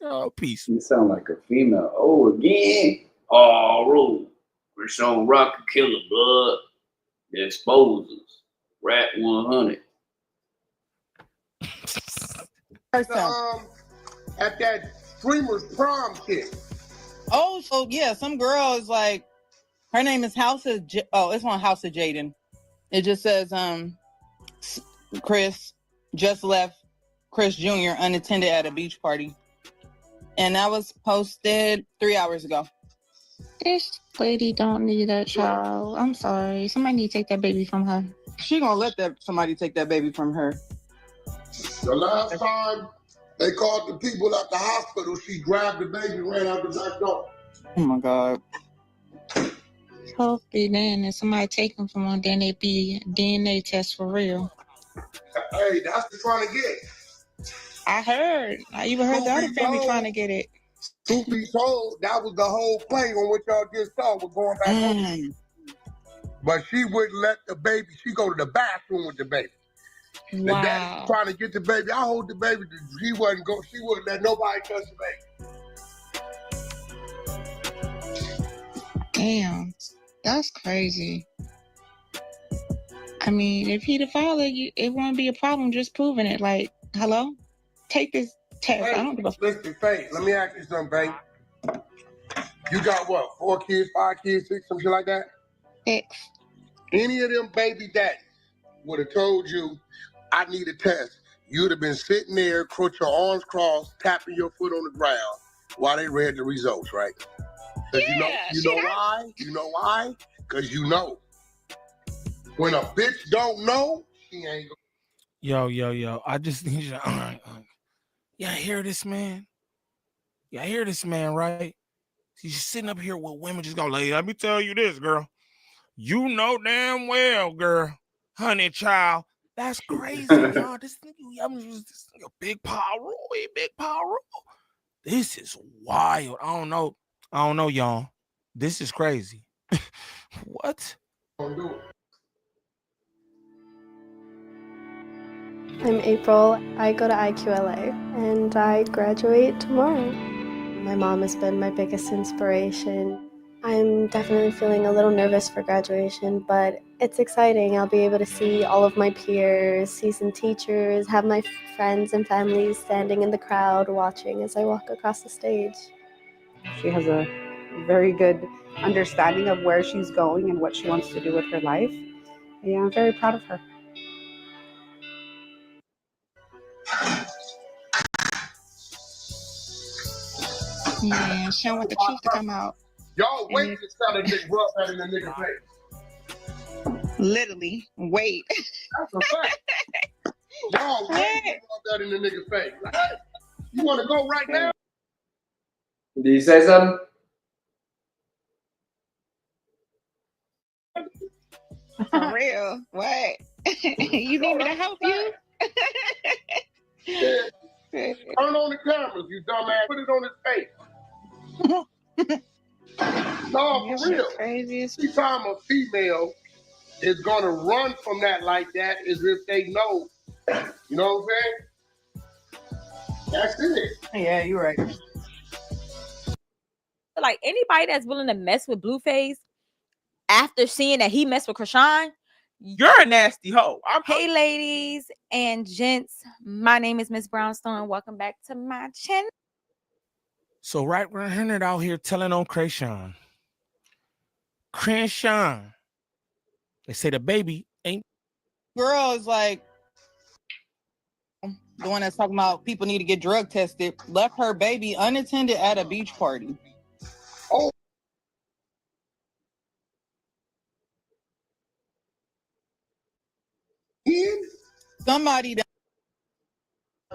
Oh, peace. You sound like a female. Oh, again? Oh, rule. Chrisean Rock killer, blood. The exposers. Rat 100. At that streamer's prom kid. Oh, so yeah, some girl is like, her name is it's on House of Jaden. It just says, Chris just left Chris Jr. unattended at a beach party. And that was posted 3 hours ago. This lady don't need that child. I'm sorry. Somebody need to take that baby from her. She gonna let somebody take that baby from her. The last time they called the people at the hospital, she grabbed the baby and ran out the back door. Oh my God. Hopefully then if somebody take them from one, then they be DNA test for real. Hey, that's what trying to get. I heard. I even heard the other family trying to get it. Truth be told, that was the whole play on what y'all just saw was going back home. but she wouldn't let the baby. She go to the bathroom with the baby. The daddy trying to get the baby. I hold the baby. She wouldn't go. She wouldn't let nobody touch the baby. Damn, that's crazy. I mean, if he the father, it won't be a problem just proving it. Like, hello, take this test. Hey, I don't give a listen, Faye, let me ask you something, Faye. You got what, 4 kids, 5 kids, 6, some shit like that? 6. Any of them baby daddies would have told you, I need a test. You'd have been sitting there, cross your arms crossed, tapping your foot on the ground while they read the results, right? Because you know why? You know why? Because you know. When a bitch don't know, she ain't gonna. Yo. I just need you to, all right. Yeah, hear this, man? Yeah, I hear this, man, right? He's sitting up here with women just going, like, let me tell you this, girl. You know damn well, girl, honey child. That's crazy, y'all. This nigga, big power rule, big power rule. This is wild. I don't know, y'all. This is crazy. What? I'm April. I go to IQLA and I graduate tomorrow. My mom has been my biggest inspiration. I'm definitely feeling a little nervous for graduation, but it's exciting. I'll be able to see all of my peers, see some teachers, have my friends and families standing in the crowd watching as I walk across the stage. She has a very good understanding of where she's going and what she wants to do with her life. Yeah, I'm very proud of her. man. She don't want the truth to come out. Y'all wait to tell a nigga rub that in the nigga face. Literally, wait. That's a fact. Y'all wait to rub that in the nigga face. Like, hey, you want to go right now? Did you say something? For real? What? You need me to help you? Yeah. Turn on the cameras, you dumbass. Put it on his face. No, for real. Every time a female is going to run from that like that is if they know. You know what I'm saying? That's it. Yeah, you're right. Like anybody that's willing to mess with Blueface after seeing that he messed with Krishan, you're a nasty hoe. Hey, ladies and gents, my name is Miss Brownstone. Welcome back to my channel. So right, we're out here telling on Krishan. They say the baby ain't. Girl is like the one that's talking about people need to get drug tested. Left her baby unattended at a beach party. Oh. Somebody that.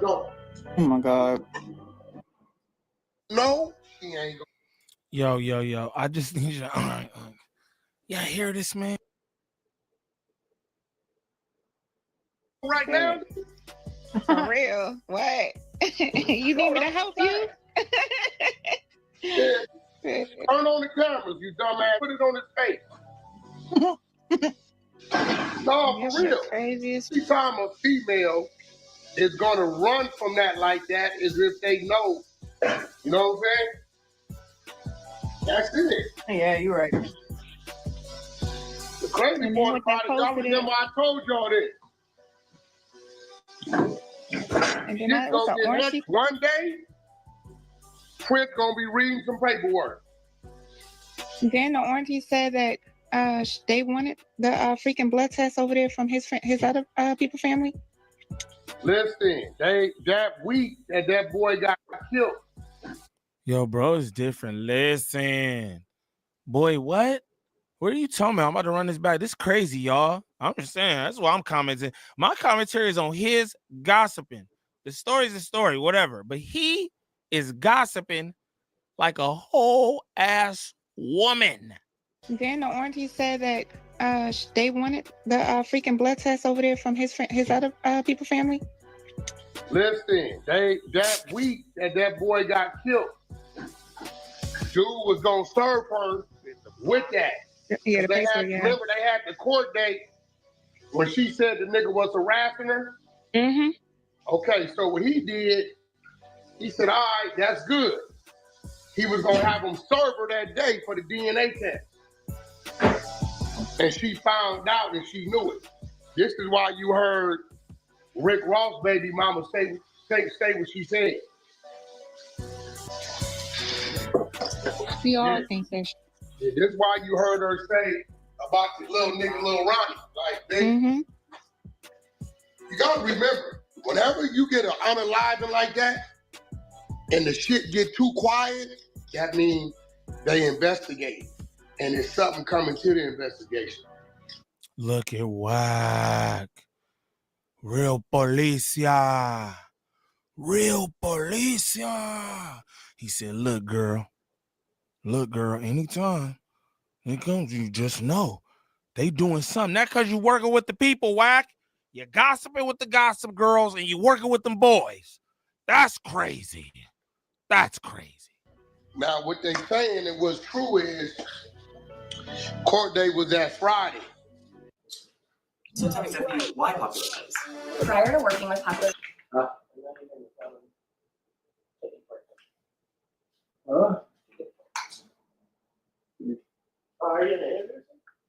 No. Oh my God. No, he ain't going. Yo. I just need you to, all right. Yeah, hear this, man. Right now? For real? What? You need me to help you? Yeah. Turn on the cameras, you dumbass. Put it on his face. No, for real. Every time a female is going to run from that like that is if they know. You know what I'm saying? That's it. Yeah, you're right. The crazy part about it, y'all remember I told y'all this. And then Shit gonna get nuts one day. Prince gonna be reading some paperwork. Then the auntie said that they wanted the freaking blood test over there from his other people family. Listen, that week that boy got killed. Yo, bro, it's different. Listen, boy, what? What are you talking about? I'm about to run this back. This crazy, y'all. I'm just saying. That's why I'm commenting. My commentary is on his gossiping. The story's a story, whatever. But he is gossiping like a whole ass woman. Then the auntie said that they wanted the freaking blood test over there from his other people family. Listen, that week that boy got killed, dude was gonna serve her with that. Yeah, the They paper, had, yeah. remember they had the court date when she said the nigga was harassing her? Mm-hmm. Okay, so what he did, he said, all right, that's good. He was gonna have him serve her that day for the DNA test. And she found out and she knew it. This is why you heard Rick Ross' baby mama say what she said. We all think that. Yeah, this is why you heard her say about the little nigga, little Ronnie. Like, baby, you gotta remember, whenever you get an unaliving like that, and the shit get too quiet, that means they investigate. And there's something coming to the investigation. Look at Wack. Real policia. Real policia. He said, look, girl, anytime it comes, you just know they doing something. Not because you working with the people, Wack. You're gossiping with the gossip girls and you working with them boys. That's crazy. That's crazy. Now, what they saying it was true is court date was that Friday. So tell me, Stephanie, why Popular Buzz? Prior to working with Popular Are you in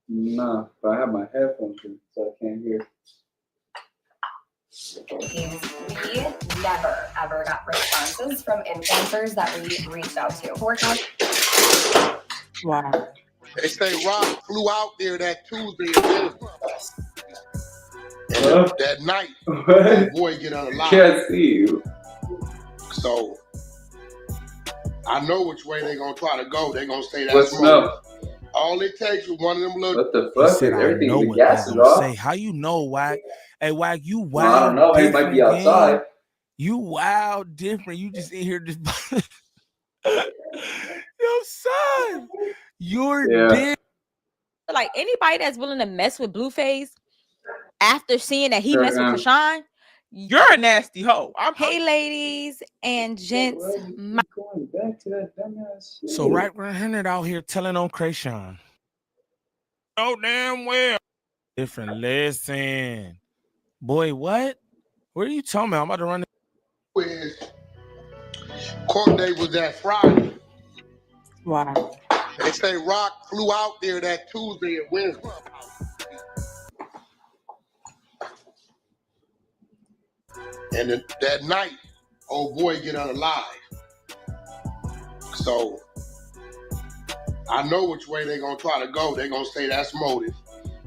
the No, but I have my headphones in, so I can't hear. we never ever got responses from influencers that we reached out to. Wow. They say Rock flew out there that Tuesday and that night, the boy get unalive. Can't see you. So I know which way they're gonna try to go. They're gonna say that's What's wrong. All it takes is one of them little. What the He fuck? said, I Everything know the what gas they is gonna off. say. How you know, Wack? Hey, Wack, you wild. Well, I don't know. It might be different, outside. gang. You wild different. You just in here just. Yo, son, you're different. Like anybody that's willing to mess with Blueface after seeing that he messed with Krishan, you're a nasty hoe. Hey, ladies and gents. Going back to that dumbass shit. So right, we're Henry out here telling on Krishan. Oh damn well. Different. Listen, boy, what? What are you talking about? I'm about to run. Court date was that Friday. Wow. They say Rock flew out there that Tuesday and Wednesday. And that night, old boy get unalive. So I know which way they're gonna try to go. They're gonna say that's motive.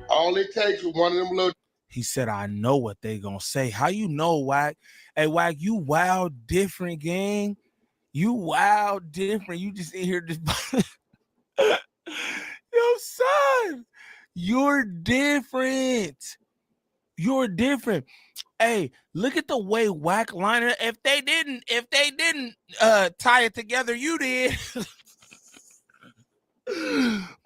All it takes is one of them little. He said, I know what they gonna say. How you know, Wack? Hey, Wack, you wild different, gang. You wild different. You just in here just. Yo, son, you're different. You're different. Hey, look at the way Wack liner. If they didn't tie it together, you did.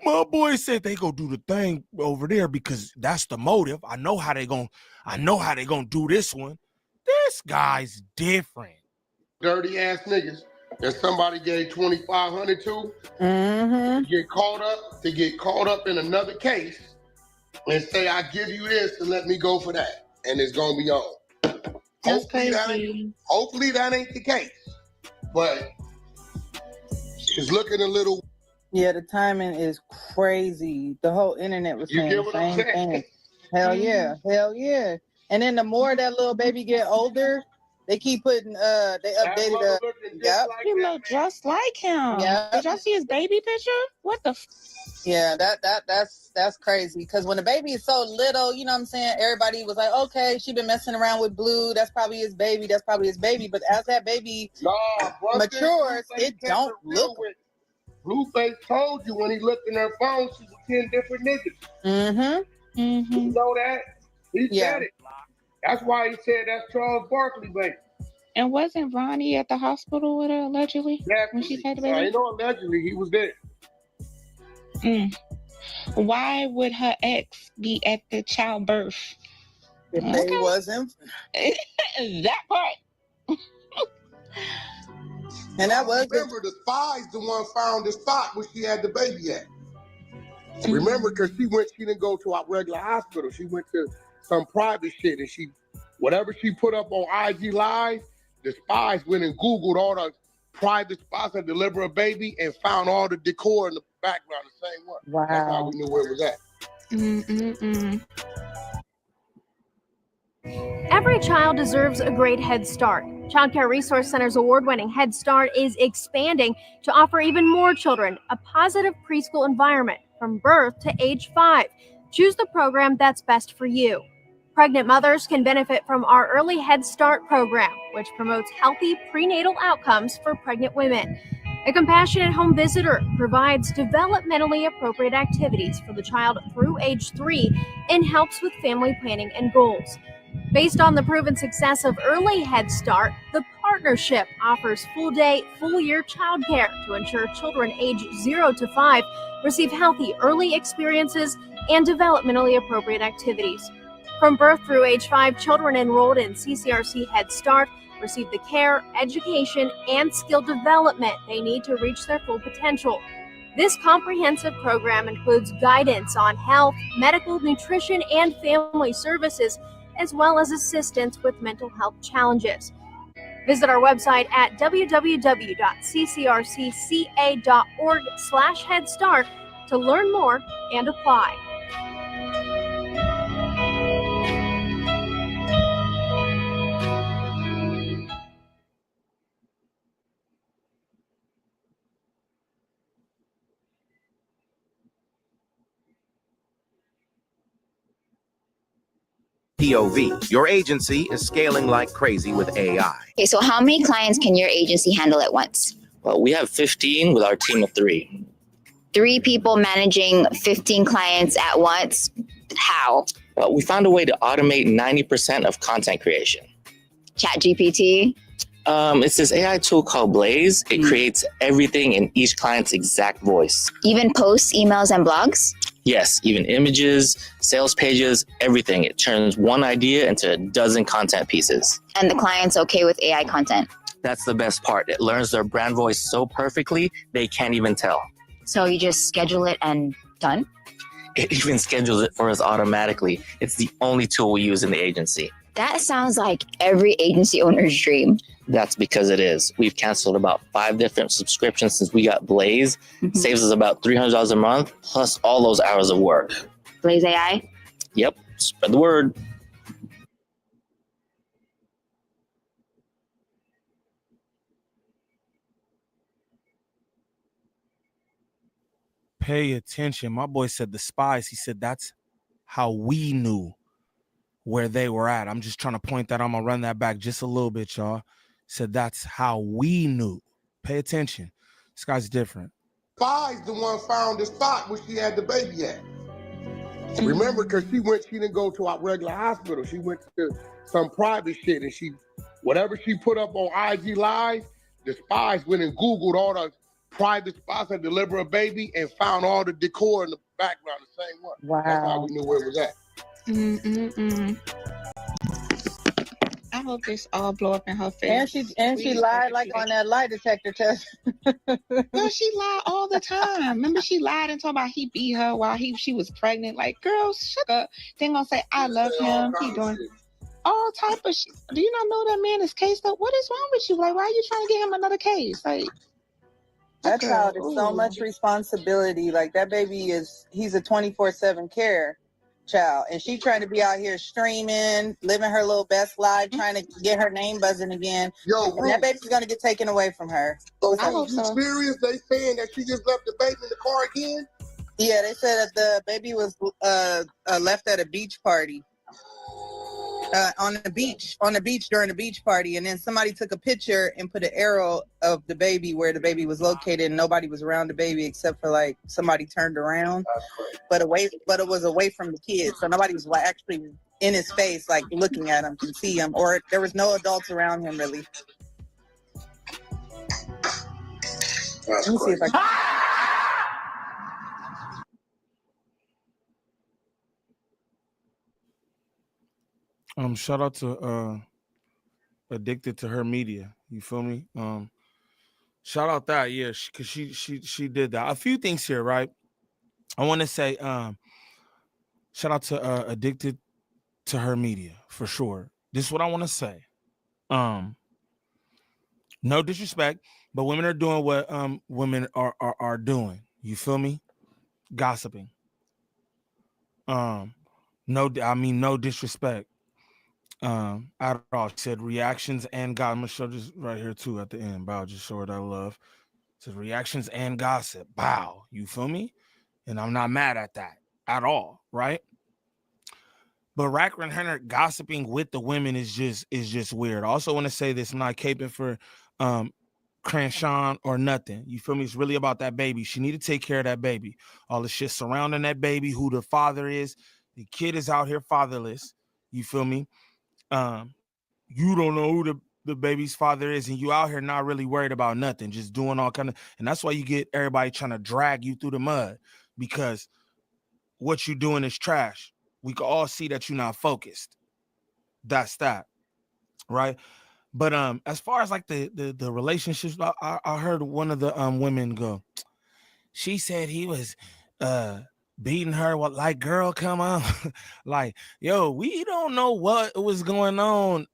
My boy said they go do the thing over there because that's the motive. I know how they gonna do this one. This guy's different. Dirty ass niggas that somebody gave $2,500 to to get caught up in another case and say, I give you this and let me go for that. And it's gonna be on. Hopefully that ain't the case. But it's looking a little. Yeah, the timing is crazy. The whole internet was saying the same thing. Hell yeah, hell yeah. And then the more that little baby get older, they keep putting they updated He look just like him. Yeah. Did y'all see his baby picture? What the Yeah, that's crazy. Because when the baby is so little, you know what I'm saying, everybody was like, okay, she been messing around with Blue. That's probably his baby. But as that baby matures, it don't look. Blueface told you when he looked in her phone, she was 10 different niggas. You know that? He said it. That's why he said that's Charles Barkley, baby. And wasn't Ronnie at the hospital with her allegedly when she had the baby? I know allegedly he was there. Why would her ex be at the childbirth? If they wasn't that part. And that was remember the spies the one found the spot where she had the baby at. Remember, because she didn't go to our regular hospital. She went to some private shit, and whatever she put up on IG Live, the spies went and Googled all the private spots that deliver a baby and found all the decor in the background the same one. Wow. That's how we knew where it was at. Every child deserves a great Head Start. Child Care Resource Center's award-winning Head Start is expanding to offer even more children a positive preschool environment from birth to age 5. Choose the program that's best for you. Pregnant mothers can benefit from our Early Head Start program, which promotes healthy prenatal outcomes for pregnant women. A compassionate home visitor provides developmentally appropriate activities for the child through age 3 and helps with family planning and goals. Based on the proven success of Early Head Start, the partnership offers full-day, full-year childcare to ensure children age 0 to 5 receive healthy early experiences and developmentally appropriate activities. From birth through age 5, children enrolled in CCRC Head Start receive the care, education, and skill development they need to reach their full potential. This comprehensive program includes guidance on health, medical, nutrition, and family services, as well as assistance with mental health challenges. Visit our website at www.ccrcca.org/headstart to learn more and apply. POV, your agency is scaling like crazy with AI. Okay, so how many clients can your agency handle at once? Well, we have 15 with our team of 3. 3 people managing 15 clients at once? How? Well, we found a way to automate 90% of content creation. ChatGPT? It's this AI tool called Blaze. It creates everything in each client's exact voice. Even posts, emails, and blogs? Yes, even images, sales pages, everything. It turns one idea into a dozen content pieces. And the client's okay with AI content? That's the best part. It learns their brand voice so perfectly, they can't even tell. So you just schedule it and done? It even schedules it for us automatically. It's the only tool we use in the agency. That sounds like every agency owner's dream. That's because it is. We've canceled about 5 different subscriptions since we got Blaze. Saves us about $300 a month, plus all those hours of work. Blaze AI? Yep, spread the word. Pay attention. My boy said the spies. He said that's how we knew where they were at. I'm just trying to point that. I'm going to run that back just a little bit, y'all. Said that's how we knew. Pay attention. This guy's different. Spies the one found the spot where she had the baby at. Remember, because she didn't go to our regular hospital. She went to some private shit, and whatever she put up on IG Live, the spies went and Googled all the private spots that deliver a baby and found all the decor in the background the same one. Wow. That's how we knew where it was at. I hope this all blow up in her face. And she lied like on that lie detector test. Girl, she lied all the time. Remember, she lied and told about he beat her while she was pregnant. Like, girl, shut up. Then gonna say I love him. He doing all type of shit. Do you not know that man is cased up? What is wrong with you? Like, why are you trying to get him another case? Like, That child is so much responsibility. Like that baby he's a 24/7 care child, and she trying to be out here streaming, living her little best life, trying to get her name buzzing again. And that baby's gonna get taken away from her. I hope so. Serious? They saying that she just left the baby in the car again? Yeah, they said that the baby was left at a beach party. On the beach during the beach party, and then somebody took a picture and put an arrow of the baby where the baby was located, and nobody was around the baby except for like somebody turned around, but it was away from the kids, so nobody was like actually in his face, like looking at him, can see him, or there was no adults around him really. Let me see if I can. Shout out to Addicted to Her Media. You feel me? Shout out that, yeah, because she did that. A few things here, right? I want to say shout out to Addicted to Her Media for sure. This is what I want to say. No disrespect, but women are doing what women are doing. You feel me? Gossiping. No disrespect. At all. She said reactions and God. I'm gonna show this right here too at the end. Bow, just show her that love. It says reactions and gossip. Bow. You feel me? And I'm not mad at that at all, right? But Racker and Hunter gossiping with the women is just weird. I also want to say this: I'm not caping for Cranshawn or nothing. You feel me? It's really about that baby. She need to take care of that baby. All the shit surrounding that baby, who the father is. The kid is out here fatherless. You feel me? You don't know who the baby's father is, and you out here not really worried about nothing, just doing all kind of, and that's why you get everybody trying to drag you through the mud, because what you doing is trash. We can all see that you're not focused. That's that, right? But as far as like the relationships, I heard one of the women go. She said he was beating her. What, like, girl, come on. Like, yo, we don't know what was going on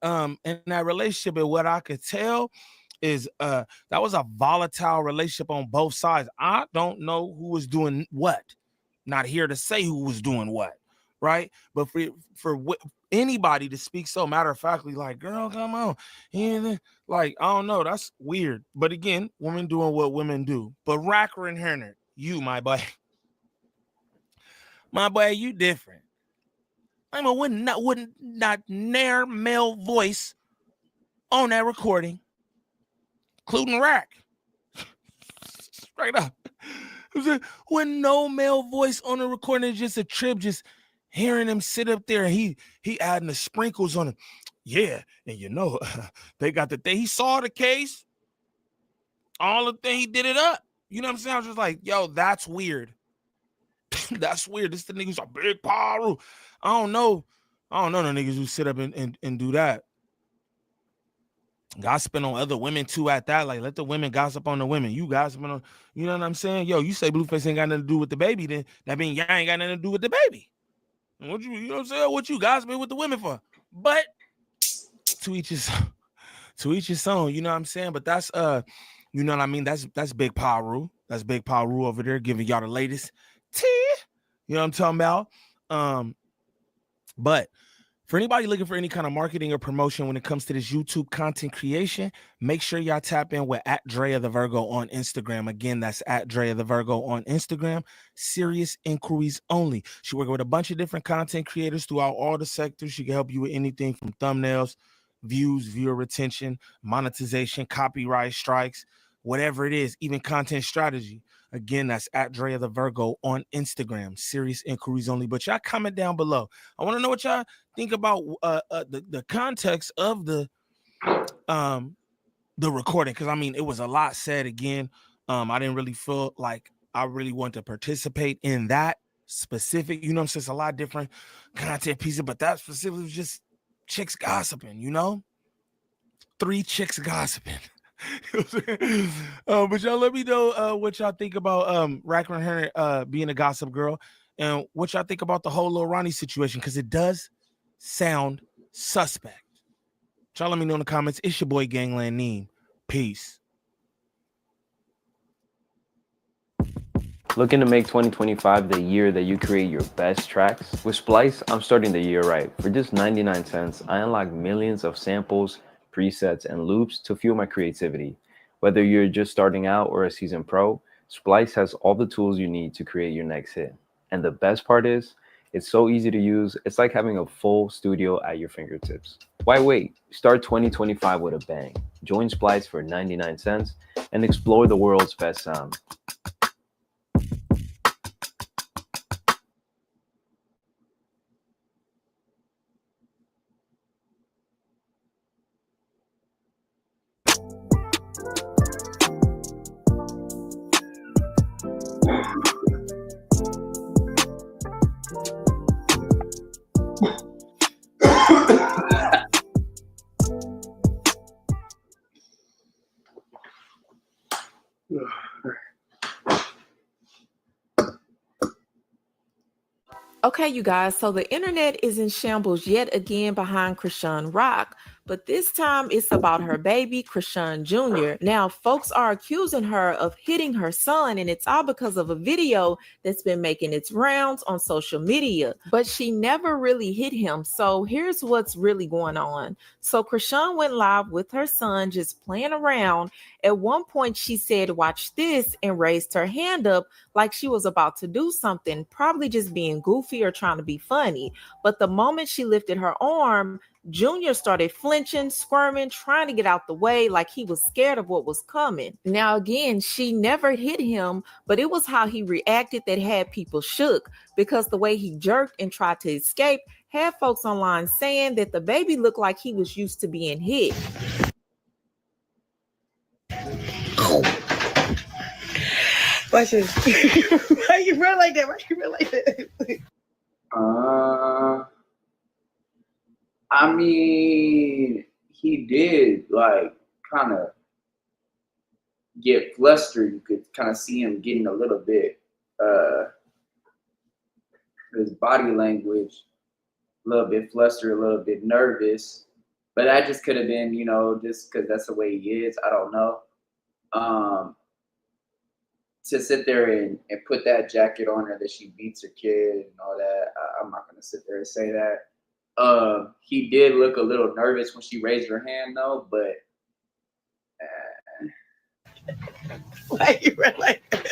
in that relationship. And what I could tell is that was a volatile relationship on both sides. I don't know who was doing what. Not here to say who was doing what, right? But for anybody to speak so matter-of-factly, like, girl, come on. And like, I don't know. That's weird. But again, women doing what women do. But Racker and Herner, you, my boy. My boy, you different. I'm a wouldn't not near male voice on that recording, including Rack. Straight up. When no male voice on the recording is just a trip, just hearing him sit up there, he adding the sprinkles on it. Yeah, and you know, they got the thing. He saw the case, all the thing, he did it up. You know what I'm saying? I was just like, yo, that's weird. That's weird. This the niggas are big power. I don't know the niggas who sit up and do that. Gossiping on other women too at that. Like, let the women gossip on the women. You gossiping on, you know what I'm saying? Yo, you say Blueface ain't got nothing to do with the baby, then that means y'all ain't got nothing to do with the baby. And what you know what I'm saying? What you gossiping with the women for? But to each his own, you know what I'm saying? But that's you know what I mean? That's Big Paru. That's Big Paru over there giving y'all the latest tea. You know what I'm talking about? But for anybody looking for any kind of marketing or promotion when it comes to this YouTube content creation, make sure y'all tap in with @DreaTheVirgo on Instagram. Again, that's @DreaTheVirgo on Instagram. Serious inquiries only. She working with a bunch of different content creators throughout all the sectors. She can help you with anything from thumbnails, views, viewer retention, monetization, copyright strikes, whatever it is, even content strategy. Again, that's @DreaTheVirgo on Instagram. Serious inquiries only. But y'all comment down below. I want to know what y'all think about the context of the recording, because I mean, it was a lot said. Again, I didn't really feel like I really want to participate in that specific. You know, I'm saying, it's a lot of different content pieces, but that specifically was just chicks gossiping. You know, 3 chicks gossiping. But y'all let me know what y'all think about Racker and Henry being a gossip girl, and what y'all think about the whole Lil Ronnie situation, because it does sound suspect. Y'all let me know in the comments. It's your boy Gangland Neem. Peace. Looking to make 2025 the year that you create your best tracks? With Splice, I'm starting the year right. For just 99 cents, I unlock millions of samples, presets, and loops to fuel my creativity. Whether you're just starting out or a seasoned pro, Splice has all the tools you need to create your next hit. And the best part is, it's so easy to use. It's like having a full studio at your fingertips. Why wait? Start 2025 with a bang. Join Splice for 99 cents and explore the world's best sound. Okay, you guys, so the internet is in shambles yet again behind Chirsean Rock, but this time it's about her baby, Chirsean Jr. Now, folks are accusing her of hitting her son, and it's all because of a video that's been making its rounds on social media, but she never really hit him. So here's what's really going on. So Chirsean went live with her son just playing around. At one point, she said, "Watch this," and raised her hand up like she was about to do something, probably just being goofy or trying to be funny. But the moment she lifted her arm, Junior started flinching, squirming, trying to get out the way like he was scared of what was coming. Now, again, she never hit him, but it was how he reacted that had people shook, because the way he jerked and tried to escape had folks online saying that the baby looked like he was used to being hit. Watch this. Why you run like that? Why you run like that? I mean, he did like kind of get flustered. You could kind of see him getting a little bit, his body language, a little bit flustered, a little bit nervous. But that just could have been, you know, just because that's the way he is. I don't know. To sit there and put that jacket on her that she beats her kid and all that, I'm not going to sit there and say that. He did look a little nervous when she raised her hand, though, but why you run like that?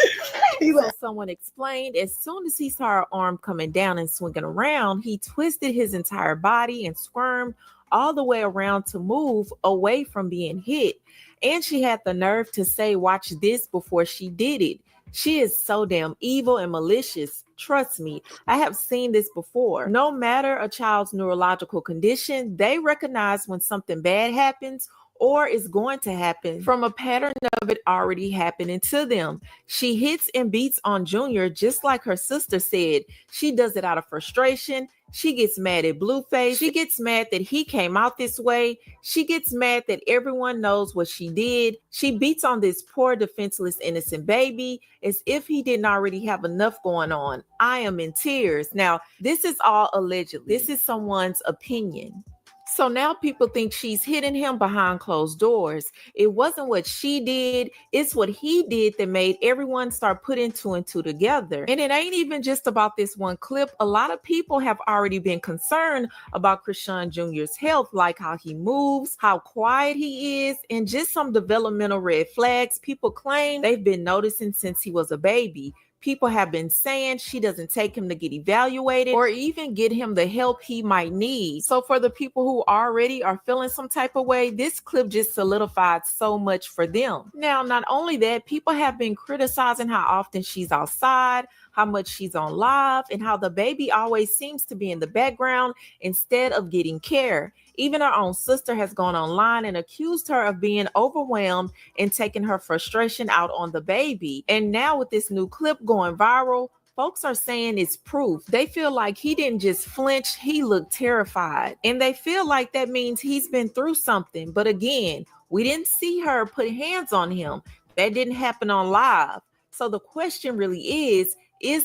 So someone explained, as soon as he saw her arm coming down and swinging around, he twisted his entire body and squirmed all the way around to move away from being hit. And she had the nerve to say, "Watch this," before she did it. She is so damn evil and malicious. Trust me, I have seen this before. No matter a child's neurological condition, they recognize when something bad happens or is going to happen from a pattern of it already happening to them. She hits and beats on Junior just like her sister said. She does it out of frustration. She gets mad at Blueface. She gets mad that he came out this way. She gets mad that everyone knows what she did. She beats on this poor, defenseless, innocent baby as if he didn't already have enough going on. I am in tears. Now, this is all allegedly. This is someone's opinion. So now people think she's hitting him behind closed doors. It wasn't what she did, it's what he did that made everyone start putting two and two together. And it ain't even just about this one clip. A lot of people have already been concerned about Chirsean Jr.'s health, like how he moves, how quiet he is, and just some developmental red flags people claim they've been noticing since he was a baby. People have been saying she doesn't take him to get evaluated or even get him the help he might need. So for the people who already are feeling some type of way, this clip just solidified so much for them. Now, not only that, people have been criticizing how often she's outside, how much she's on live, and how the baby always seems to be in the background instead of getting care. Even her own sister has gone online and accused her of being overwhelmed and taking her frustration out on the baby. And now with this new clip going viral, folks are saying it's proof. They feel like he didn't just flinch, he looked terrified. And they feel like that means he's been through something. But again, we didn't see her put hands on him. That didn't happen on live. So the question really is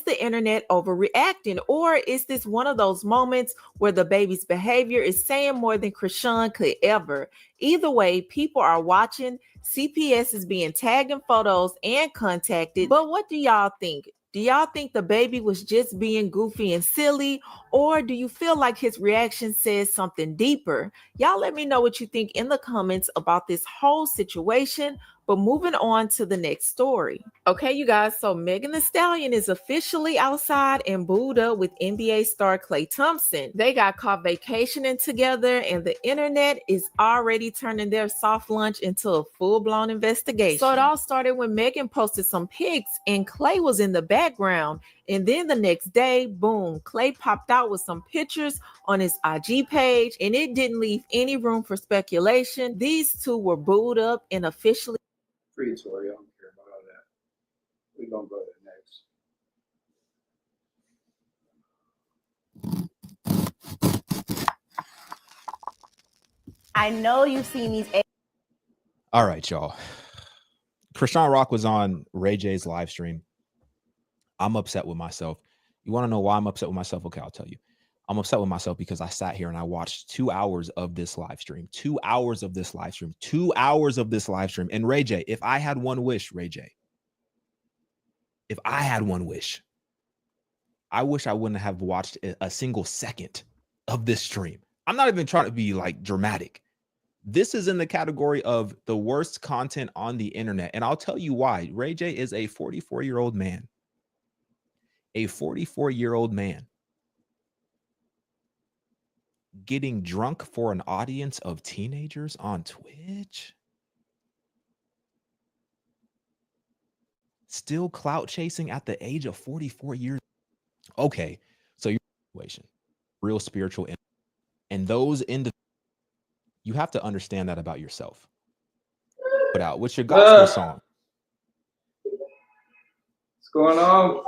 the internet overreacting, or is this one of those moments where the baby's behavior is saying more than Chirsean could ever? Either way, people are watching. CPS is being tagged in photos and contacted. But what do y'all think? Do y'all think the baby was just being goofy and silly, or do you feel like his reaction says something deeper? Y'all let me know what you think in the comments about this whole situation. But moving on to the next story. Okay, you guys, so Megan Thee Stallion is officially outside and booed up with NBA star Klay Thompson. They got caught vacationing together, and the internet is already turning their soft lunch into a full-blown investigation. So it all started when Megan posted some pics and Klay was in the background. And then the next day, boom, Klay popped out with some pictures on his IG page, and it didn't leave any room for speculation. These two were booed up and officially free Tory. I don't care about all that. We're going to go to next. I know you've seen these. All right, y'all. Chirsean Rock was on Ray J's live stream. I'm upset with myself You want to know why I'm upset with myself? Okay, I'll tell you. I'm upset with myself because I sat here and I watched 2 hours of this live stream. 2 hours of this live stream. 2 hours of this live stream. And Ray J, if I had one wish, Ray J, if I had one wish, I wish I wouldn't have watched a single second of this stream. I'm not even trying to be like dramatic. This is in the category of the worst content on the internet. And I'll tell you why. Ray J is a 44-year-old man. A 44-year-old man getting drunk for an audience of teenagers on Twitch. Still clout chasing at the age of 44 years. Okay, so your situation, real spiritual, and those you have to understand that about yourself. Put out what's your gospel song? What's going on?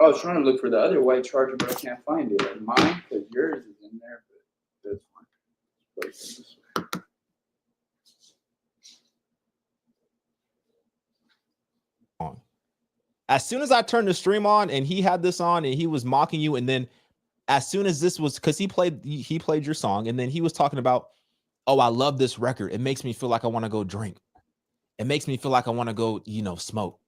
I was trying to look for the other white charger, but I can't find it. Like mine, because yours is in there, but that's fine. As soon as I turned the stream on and he had this on and he was mocking you, and then as soon as this was, because he played your song, and then he was talking about, oh, I love this record. It makes me feel like I want to go drink. It makes me feel like I want to go, smoke.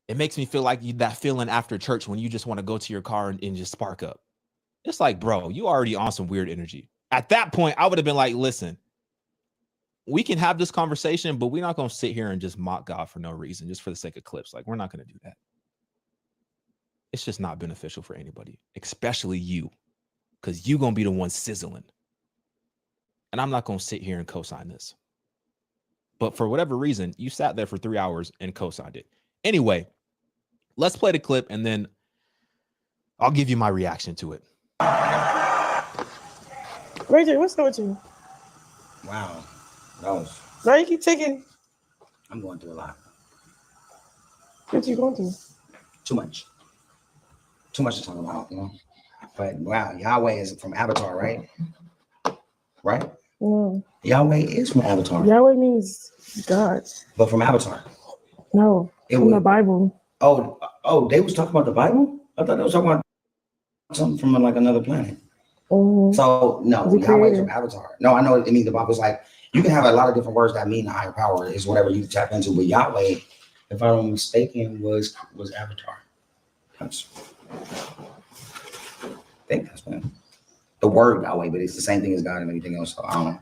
It makes me feel like that feeling after church when you just want to go to your car and just spark up. It's like, bro, you already on some weird energy. At that point, I would have been like, listen, we can have this conversation, but we're not going to sit here and just mock God for no reason, just for the sake of clips. Like, we're not going to do that. It's just not beneficial for anybody, especially you, because you're going to be the one sizzling. And I'm not going to sit here and co-sign this. But for whatever reason, you sat there for 3 hours and co-signed it. Anyway, let's play the clip, and then I'll give you my reaction to it. Ray J, what's up with you? Wow. That was. Why you keep taking? I'm going through a lot. What you going through? Too much. Too much to talk about, But wow, Yahweh is from Avatar, right? Right? No. Yahweh is from Avatar. Yahweh means God. But from Avatar. No. From the Bible. Oh, they was talking about the Bible? I thought they was talking about something from like another planet. Mm-hmm. So no, Yahweh's from Avatar. No, I know it means the Bible's like you can have a lot of different words that mean the higher power is whatever you tap into, but Yahweh, if I'm not mistaken, was Avatar. I think that's been the word Yahweh, but it's the same thing as God and everything else. So I don't know.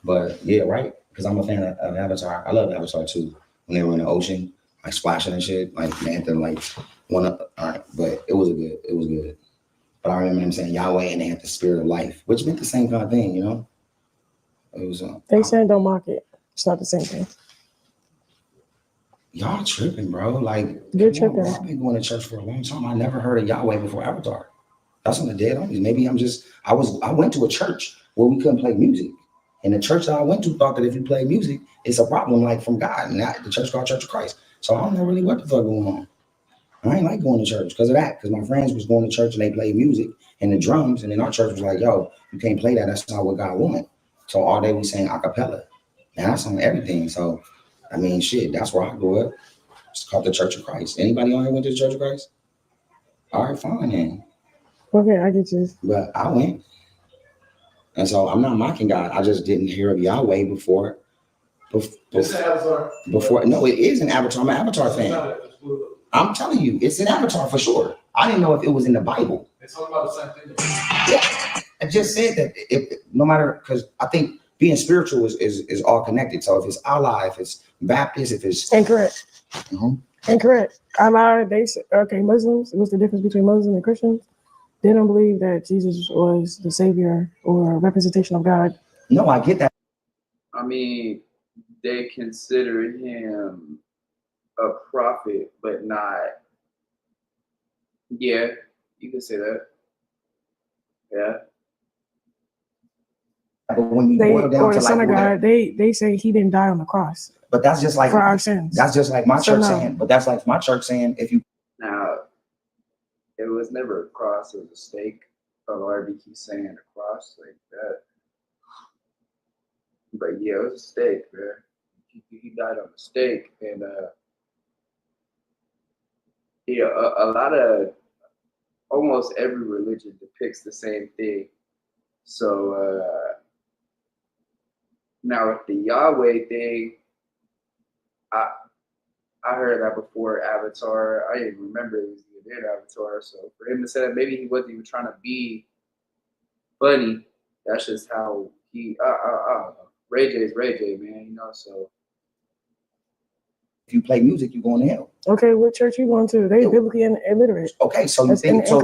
But yeah, right. Because I'm a fan of Avatar. I love Avatar too. When they were in the ocean, like splashing and shit, like they had to like one up. All right, but it was good. But I remember them saying Yahweh and they had the spirit of life, which meant the same kind of thing, It was. They saying don't mock it. It's not the same thing. Y'all tripping, bro. Like, you're tripping. I've been going to church for a long time. I never heard of Yahweh before Avatar. That's on the dead homies. Maybe I went to a church where we couldn't play music. And the church that I went to thought that if you play music, it's a problem, like from God. And the church called Church of Christ. So I don't know really what the fuck going on. I ain't like going to church because of that. Because my friends was going to church and they played music and the drums. And then our church was like, yo, you can't play that. That's not what God wanted. So all day we sang a cappella. And that's on everything. So, I mean, shit, that's where I grew up. It's called the Church of Christ. Anybody on here went to the Church of Christ? All right, fine then. Okay, I get you. But I went. And so I'm not mocking God. I just didn't hear of Yahweh before. It's an Avatar. No, it is an Avatar. I'm an Avatar fan. I'm telling you, it's an Avatar for sure. I didn't know if it was in the Bible. It's all about the same thing. Yeah, I just said that no matter, because I think being spiritual is all connected. So if it's Allah, if it's Baptist, if it's incorrect. Incorrect. Allah, they say, okay, Muslims. What's the difference between Muslims and Christians? They don't believe that Jesus was the savior or a representation of God. No, I get that. I mean, they consider him a prophet, but not. Yeah, you can say that. Yeah. But when you boil down or to the Son like of God, they say he didn't die on the cross. But that's just like for our sins. That's just like my church saying. But that's like my church saying if you. Now, it was never a cross; it was a stake. But why do you keep saying a cross like that? But yeah, it was a mistake, man. He died on a mistake, and yeah, a lot of almost every religion depicts the same thing. So now with the Yahweh thing, I heard that before Avatar. I didn't remember it was even in Avatar. So for him to say that, maybe he wasn't even trying to be funny. That's just how he. I don't know. Ray J's Ray J, man. You know. So if you play music, you're going to hell. Okay, what church you going to? They biblically illiterate. Okay, so you think so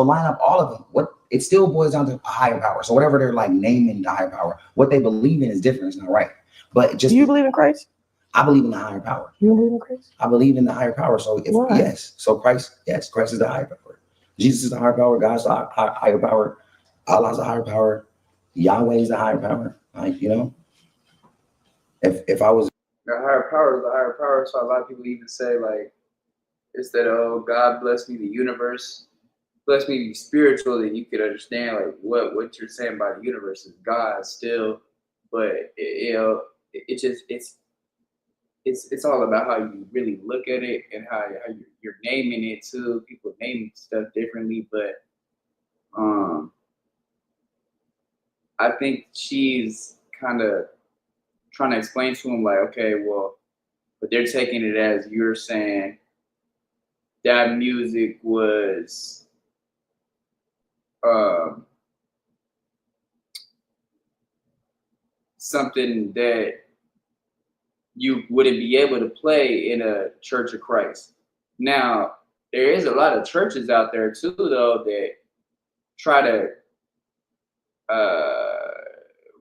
line up all of them. What it still boils down to a higher power. So whatever they're like naming the higher power, what they believe in is different. It's not right. But just do you believe in Christ? I believe in the higher power. You believe in Christ? I believe in the higher power. So yes, so Christ is the higher power. Jesus is the higher power. God's the higher power. Allah's the higher power. Yahweh is the higher power. Like, you know, if I was the higher power is the higher power. So a lot of people even say like, instead of oh God bless me the universe, bless me to be spiritual, that you could understand like what you're saying by the universe is God still, but it's all about how you really look at it and how you're naming it too. People name stuff differently, but I think she's kind of trying to explain to him like, okay, well, but they're taking it as you're saying that music was something that you wouldn't be able to play in a Church of Christ. Now, there is a lot of churches out there too, though, that try to,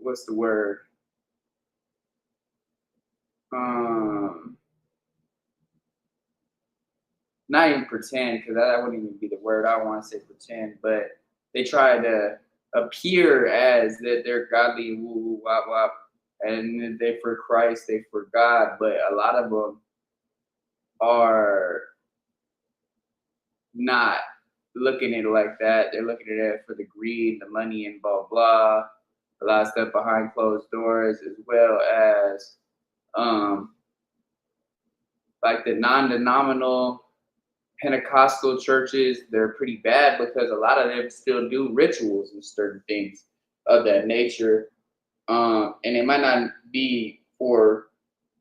what's the word? Not even pretend, because that wouldn't even be the word I want to say pretend, but they try to appear as that they're godly, woo woo wop wop, and they for Christ, they for God, but a lot of them are not looking at it like that. They're looking at it for the greed, the money, and blah blah. A lot of stuff behind closed doors, as well as like the non-denominational Pentecostal churches. They're pretty bad because a lot of them still do rituals and certain things of that nature. And it might not be for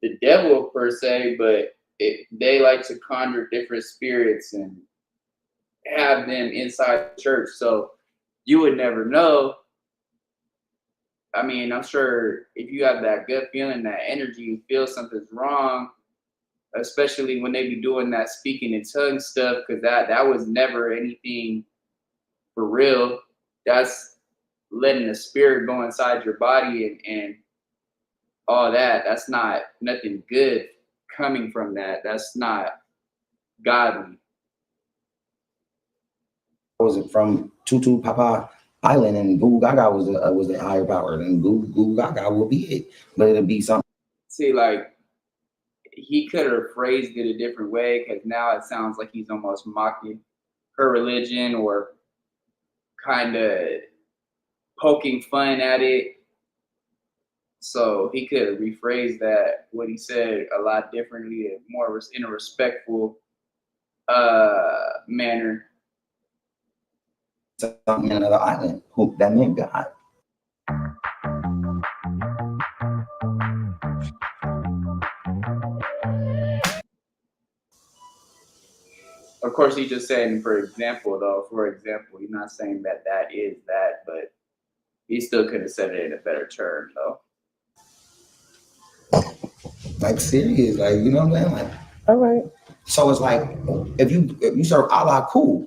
the devil per se, but they like to conjure different spirits and have them inside the church. So you would never know. I mean, I'm sure if you have that gut feeling, that energy, you feel something's wrong, especially when they be doing that speaking in tongues stuff, because that was never anything for real. That's letting the spirit go inside your body and all that. That's not nothing good coming from that. That's not godly. Was it from Tutu Papa Island, and Goo Gaga was the higher power, and Goo Gaga will be it, but it'll be something. See, like he could have phrased it a different way, because now it sounds like he's almost mocking her religion or kind of poking fun at it. So he could have rephrased that, what he said, a lot differently and more in a respectful manner. Something in another island. Who that meant God. Of course, he's just saying, for example, he's not saying that is that, but he still could have said it in a better term, though. Like serious, like, you know what I'm saying? Like, all right. So it's like if you serve Allah, cool.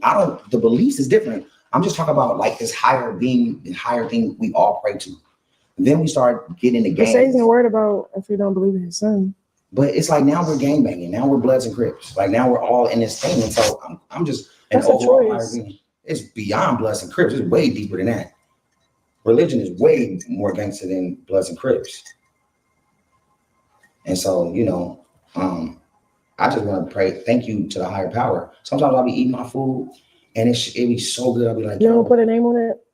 The beliefs is different. I'm just talking about like this higher being, the higher thing we all pray to. And then we start getting the It game. says in the word about if we don't believe in his son. But it's like now we're gang banging. Now we're Bloods and Crips. Like now we're all in this thing. And so I'm just an overall higher being. It's beyond Bloods and Crips. It's way deeper than that. Religion is way more gangster than Bloods and Crips. And so, you know, I just want to pray, thank you to the higher power. Sometimes I'll be eating my food and it be so good. I'll be like, you don't put a name on it?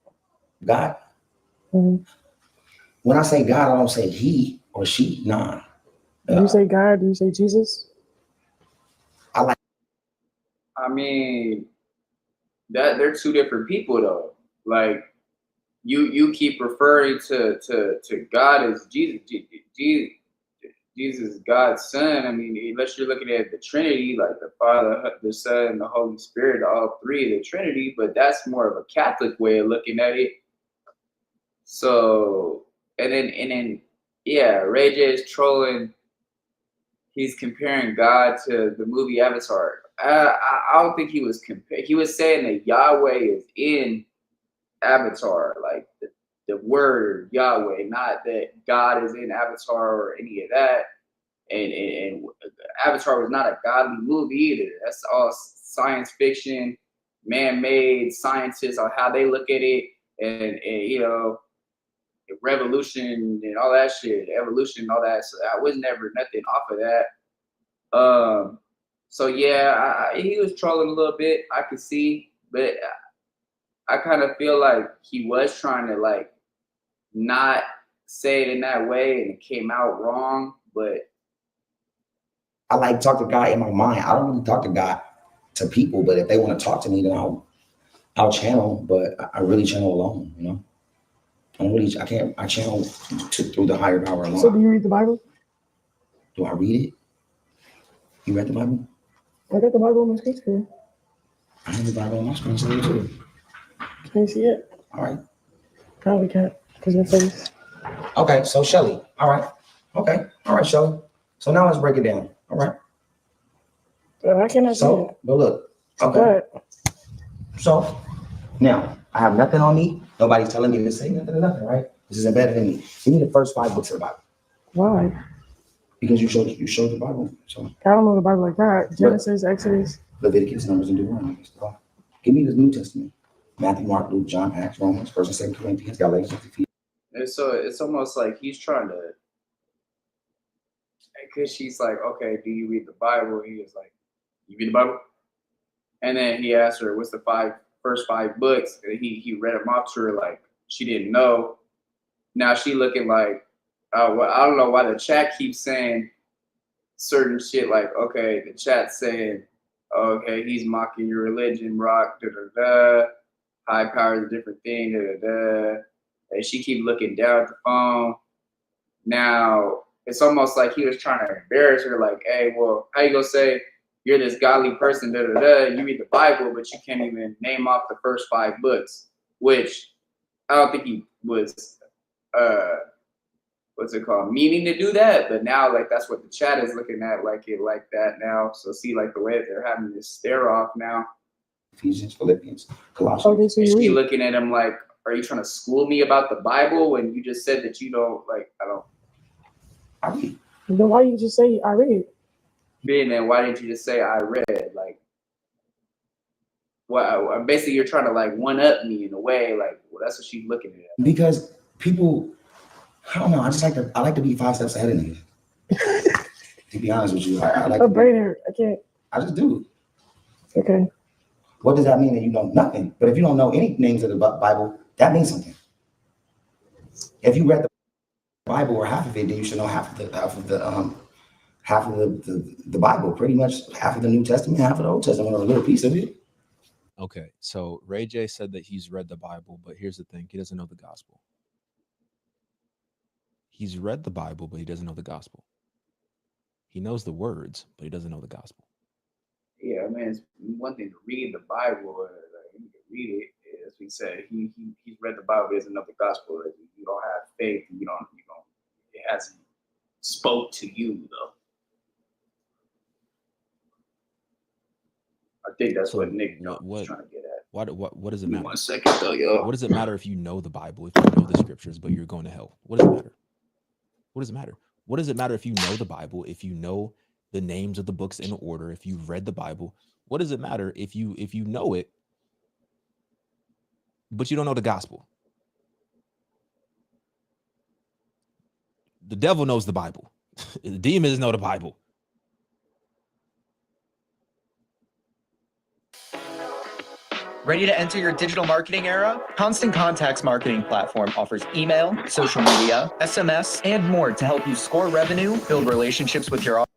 God. Mm-hmm. When I say God, I don't say he or she. Nah. Do you say God? Do you say Jesus? I mean, that they're two different people though. Like you keep referring to God as Jesus. Jesus is God's son. I mean, unless you're looking at the Trinity, like the Father, the Son, and the Holy Spirit, all three of the Trinity, but that's more of a Catholic way of looking at it. So, and then, yeah, Ray J is trolling. He's comparing God to the movie Avatar. I don't think he was comparing. He was saying that Yahweh is in Avatar, like the word Yahweh, not that God is in Avatar or any of that. And Avatar was not a godly movie either. That's all science fiction, man-made scientists on how they look at it, and you know, revolution and all that shit, evolution and all that. So I was never nothing off of that. So yeah, he was trolling a little bit. I could see, but I kind of feel like he was trying to like not say it in that way, and it came out wrong. But I like talk to God in my mind. I don't really talk to God to people, but if they want to talk to me, then I'll channel. But I really channel alone, you know. I channel through the higher power alone. So do you read the Bible? Do I read it? You read the Bible? I got the Bible on my screen here. I have the Bible on my screen too. Can you see it? All right. Probably can't because your face. Okay, so Shelly. All right. Okay. All right, Shelly. So now let's break it down. All right. I cannot see it. But look. Okay. So now I have nothing on me. Nobody's telling me to say nothing, right? This is embedded in me. Give me the first 5 books of the Bible. Why? Because you showed the Bible. So I don't know the Bible like that. Genesis, Exodus, Leviticus, Numbers, and Deuteronomy. Give me the New Testament. Matthew, Mark, Luke, John, Acts, Romans, 1st and 2nd Corinthians, Galatians, Ephesians. and so it's almost like he's trying to, because she's like, okay, do you read the Bible? He was like, you read the Bible? And then he asked her, what's the first 5 books? And he read them off to her like she didn't know. Now she looking like, well, I don't know why the chat keeps saying certain shit like, okay, the chat's saying, okay, he's mocking your religion, rock, da-da-da. High power is a different thing, da-da-da. And she keep looking down at the phone. Now, it's almost like he was trying to embarrass her, like, hey, well, how you gonna say you're this godly person, da-da-da, you read the Bible, but you can't even name off the first 5 books, which I don't think he was, what's it called, meaning to do that, but now, like, that's what the chat is looking at, like it like that now. So see, like, the way that they're having this stare off now. Ephesians, Philippians, Colossians. Okay, so Is she looking at him like, are you trying to school me about the Bible when you just said that you don't, like, I read. Then why you just say I read? Then why didn't you just say I read? Like, well, basically you're trying to like one up me in a way, like, well, that's what she's looking at. Because people, I don't know, I like to be 5 steps ahead of niggas. To be honest with you, I like a brainer. I can't. I just do. Okay. What does that mean? That you know nothing? But if you don't know any names of the Bible, that means something. If you read the Bible or half of it, then you should know half of the Bible. Pretty much half of the New Testament, half of the Old Testament, or a little piece of it. Okay, so Ray J said that he's read the Bible, but here's the thing: he doesn't know the gospel. He's read the Bible, but he doesn't know the gospel. He knows the words, but he doesn't know the gospel. Yeah, I mean, it's one thing to read the Bible, like, you can read it. As we said, he's read the Bible, doesn't know the gospel. You don't have faith, you don't. It hasn't spoke to you though. I think that's what Nick was trying to get at. What does it matter? 1 second though, yo. What does it matter if you know the Bible, if you know the scriptures, but you're going to hell? What does it matter? What does it matter? What does it matter if you know the Bible, if you know the names of the books in order, if you've read the Bible? What does it matter if you know it, but you don't know the gospel? The devil knows the Bible. The demons know the Bible. Ready to enter your digital marketing era? Constant Contact's marketing platform offers email, social media, SMS, and more to help you score revenue, build relationships with your audience.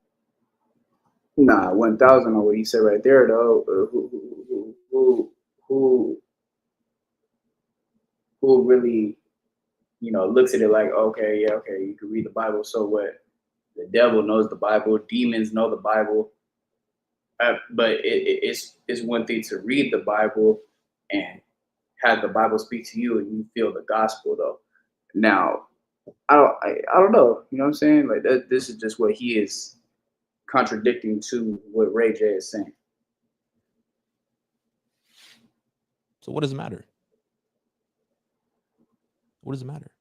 Nah, 1,000 on what he said right there, though. Who really, looks at it like, okay, yeah, okay, you can read the Bible, so what? The devil knows the Bible, demons know the Bible, but it's one thing to read the Bible and have the Bible speak to you, and you feel the gospel, though. Now, I don't know, you know what I'm saying? Like this is just what he is contradicting to what Ray J is saying. So what does it matter? What does it matter?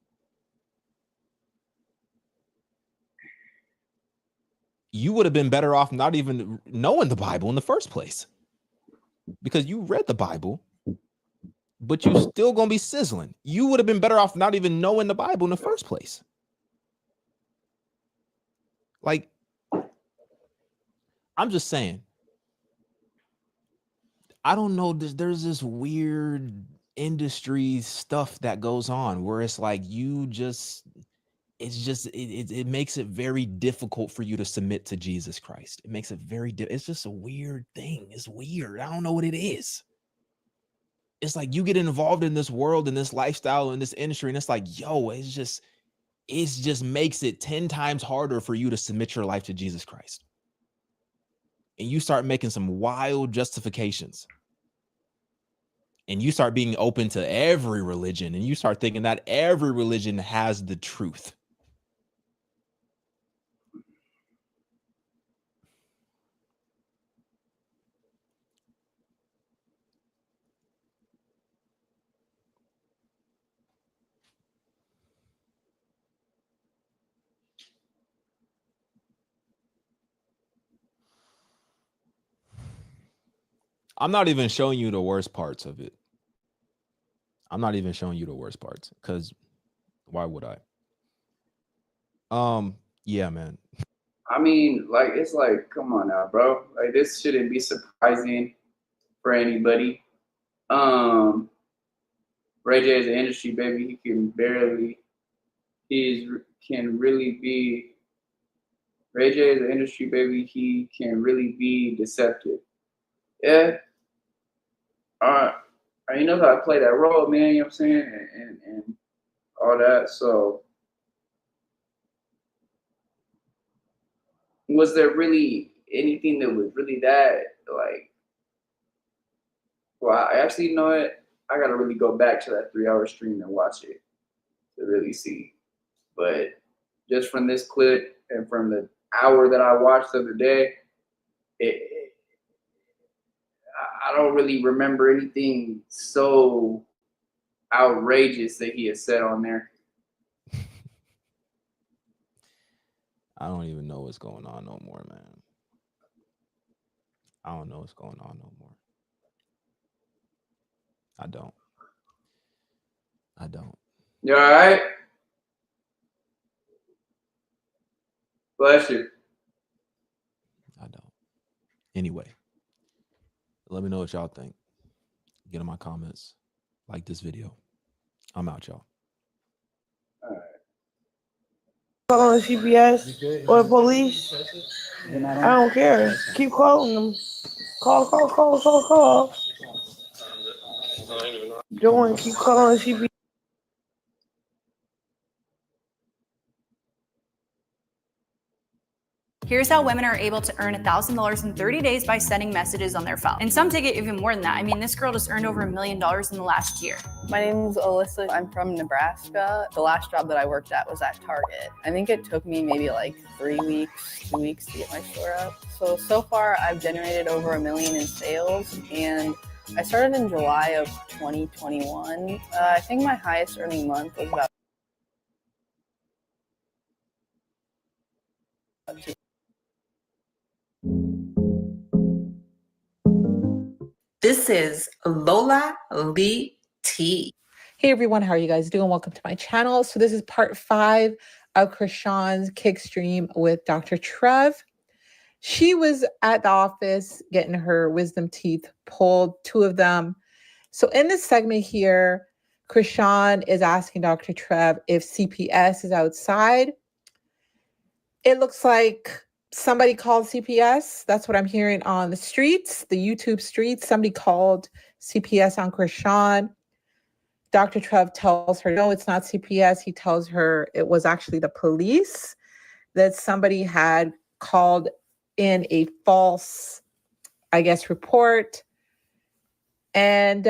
You would have been better off not even knowing the Bible in the first place, because you read the Bible, but you still gonna be sizzling. You would have been better off not even knowing the Bible in the first place. Like, I'm just saying, I don't know. There's this weird industry stuff that goes on where it's like it makes it very difficult for you to submit to Jesus Christ. It makes it it's just a weird thing. It's weird. I don't know what it is. It's like you get involved in this world and this lifestyle and this industry, and it's like, yo, it just makes it 10 times harder for you to submit your life to Jesus Christ. And you start making some wild justifications. And you start being open to every religion, and you start thinking that every religion has the truth. I'm not even showing you the worst parts of it. I'm not even showing you the worst parts, because why would I? Yeah, man. I mean, like, it's like, come on now, bro. Like, this shouldn't be surprising for anybody. Ray J is an industry baby. Ray J is an industry baby. He can really be deceptive. Yeah. He knows how to play that role, man. You know what I'm saying? And all that. So, was there really anything that was really that, like, well, I actually know it. I got to really go back to that 3-hour stream and watch it to really see. But just from this clip and from the hour that I watched the other day, I don't really remember anything so outrageous that he has said on there. I don't even know what's going on no more, man. I don't know what's going on no more. I don't. You all right? Bless you. I don't. Anyway, let me know what y'all think. Get in my comments. Like this video. I'm out, y'all. Calling CPS or police. I don't care. Keep calling them. Call. Join. Keep calling CPS. Here's how women are able to earn $1,000 in 30 days by sending messages on their phone. And some take it even more than that. I mean, this girl just earned over $1 million in the last year. My name is Alyssa. I'm from Nebraska. The last job that I worked at was at Target. I think it took me maybe like 2 weeks to get my store up. So far I've generated over $1 million in sales, and I started in July of 2021. I think my highest earning month was about This is Lola Lee T. Hey everyone, how are you guys doing? Welcome to my channel. So this is part 5 of Krishan's kick stream with Dr. Trev. She was at the office getting her wisdom teeth pulled, 2 of them. So in this segment here, Krishan is asking Dr. Trev if CPS is outside. It looks like somebody called CPS. That's what I'm hearing on the streets, the YouTube streets. Somebody called CPS on Krishan. Dr. Trev tells her, no, it's not CPS. He tells her it was actually the police, that somebody had called in a false, I guess, report. And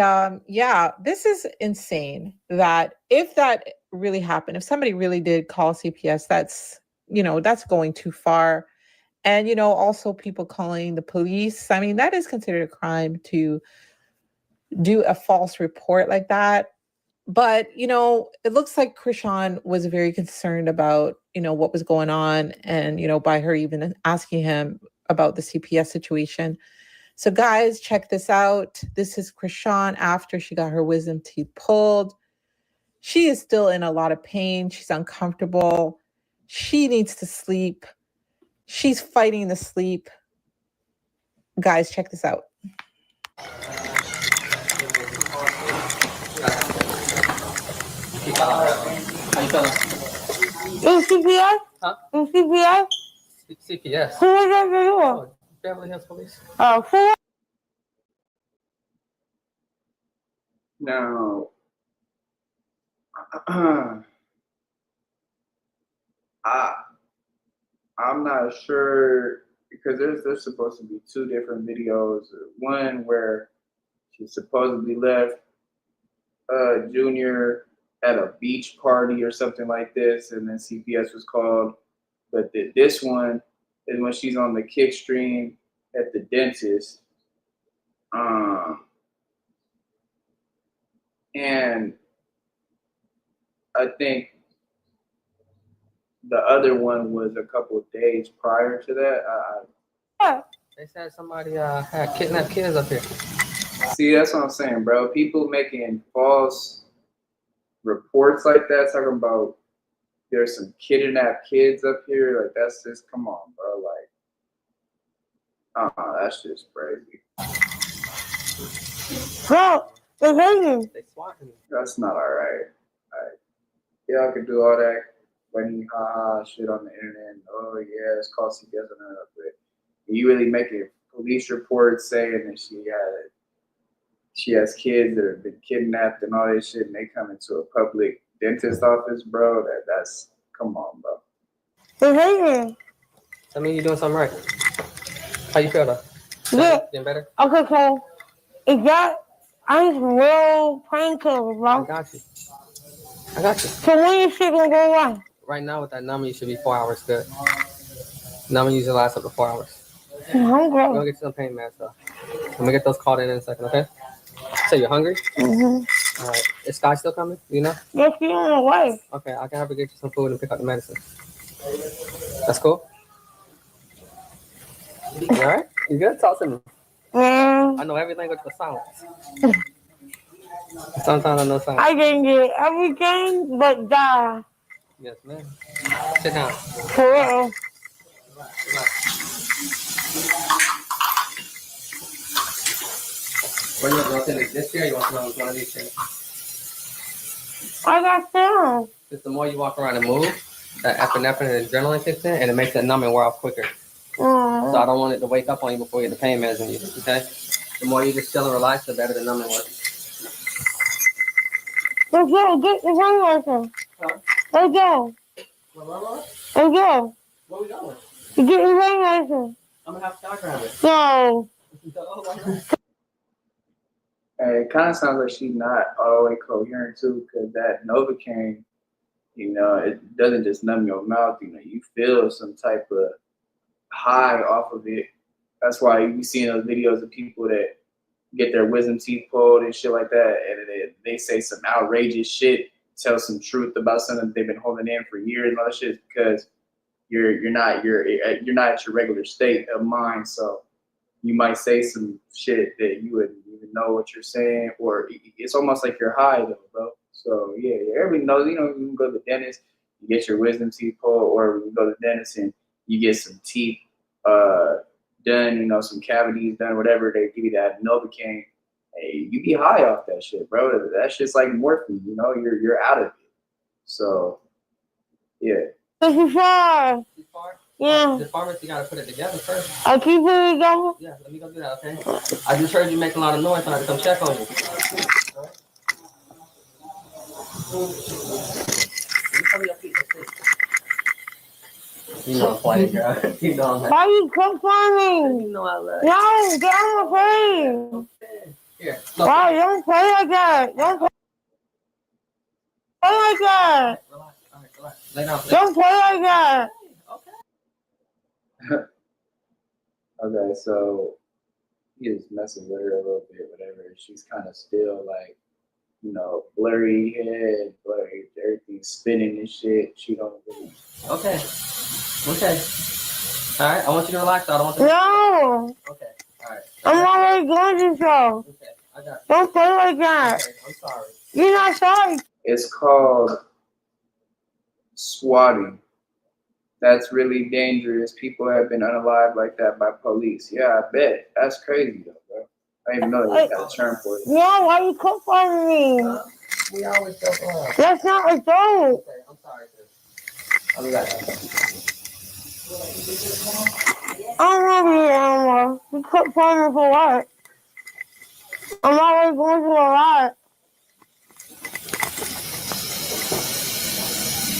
yeah, this is insane that if that really happened, if somebody really did call CPS, that's, that's going too far. And, also people calling the police. I mean, that is considered a crime to do a false report like that. But, it looks like Krishan was very concerned about, what was going on and, by her even asking him about the CPS situation. So guys, check this out. This is Krishan after she got her wisdom teeth pulled. She is still in a lot of pain. She's uncomfortable. She needs to sleep. She's fighting the sleep. Guys, check this out. How you feeling? CPS? Huh? CPS? CPS. Who was that for? Oh, Beverly Hills Police. Oh, who? Now, I'm not sure because there's supposed to be two different videos. One where she supposedly left Junior at a beach party or something like this, and then CPS was called. But this one is when she's on the kick stream at the dentist. And I think the other one was a couple of days prior to that. They said somebody had kidnapped kids up here. See, that's what I'm saying, bro. People making false reports like that, talking about there's some kidnapped kids up here. Like, that's just, come on, bro. Like, that's just crazy. Bro, they're hanging. They swatting. That's not all right. Y'all can do all that funny ha shit on the internet. And, oh yeah, it's called CPS and that. But you really making police reports saying that she has kids that have been kidnapped and all this shit, and they come into a public dentist office, bro. That's come on, bro. They're hanging. I mean, you're doing something right. How you feel though? Yeah. Getting better? Okay, so is that I need some real painkillers, bro. I got you. So when is shit gonna go away? Right now with that number, you should be 4 hours good. Number usually lasts up to 4 hours. I'm hungry. We're gonna get you some pain meds though. I'm gonna get those called in a second, okay? So you're hungry? Mm-hmm. All right. Is Sky still coming? Do you know? Yes, she's on the way. Okay, I can have her get you some food and pick up the medicine. That's cool? You all right? You good? Talk to me. I know everything with the silence. Sometimes I know silence. I can get everything but die. Yes, ma'am. Sit down. For real. Where you want to go? This chair? You want to go on one of these chairs? I got feelings. Just the more you walk around and move, that epinephrine and adrenaline kicks in, and it makes that numbing wear off quicker. So I don't want it to wake up on you before you get the pain meds in you, okay? The more you just chill and relax, the better the numbing works. Let's go. Get the running license. Let's go. Let's go. Where we going? Get the running license. I'm going to have Sky grab it. No. Hey, it kind of sounds like she's not all the way coherent too, because that Novocaine, it doesn't just numb your mouth. You feel some type of high off of it. That's why you be seeing those videos of people that get their wisdom teeth pulled and shit like that, and they say some outrageous shit, tell some truth about something that they've been holding in for years and all that shit, because you're not at your regular state of mind. So you might say some shit that you wouldn't even know what you're saying, or it's almost like you're high though, bro. So yeah, everybody knows, you can go to the dentist, you get your wisdom teeth pulled, or you go to the dentist and you get some teeth done, some cavities done, whatever, they give you that Novocaine. hey, you be high off that shit, bro. That shit's like morphine, you know, you're out of it. So yeah. This is far. Yeah. The pharmacy gotta put it together first. I keep it together. Yeah, let me go do that, okay? I just heard you making a lot of noise, so I had to come check on you. You know I'm playing, girl. You know I'm Why you come for me? You know I love No, get on my face. Here. Why, don't play like that. Don't play like that. Lay down. Don't play like that. Okay, so he is messing with her a little bit, whatever. She's kind of still like, you know, blurry head, blurry, everything's spinning and shit. She don't really. Okay. Okay. All right. I want you to relax. I don't want to. No. Okay. All right. I'm already going to show. Okay. I got you. Don't play like that. Okay. I'm sorry. You're not sorry. It's called swatting. That's really dangerous. People have been unalived like that by police. Yeah, I bet. That's crazy though, bro. I didn't even know they had a term for it. No, why you come for me? We always go for it. That's not a joke. Okay. I'm sorry, sis. I'll be back. I don't want to be here anymore. You come for me for what? I'm always going through a lot.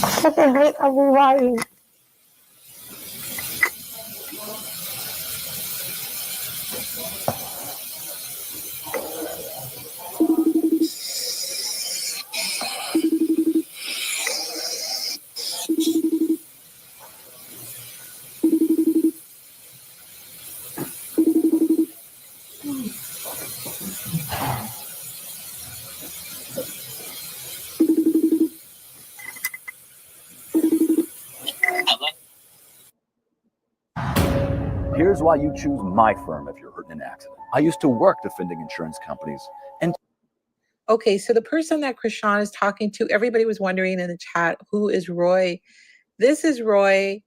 I fucking hate everybody. Here's why you choose my firm if you're hurt in an accident. I used to work defending insurance companies. And Okay, so the person that Krishan is talking to, everybody was wondering in the chat, who is Roy? This is Roy.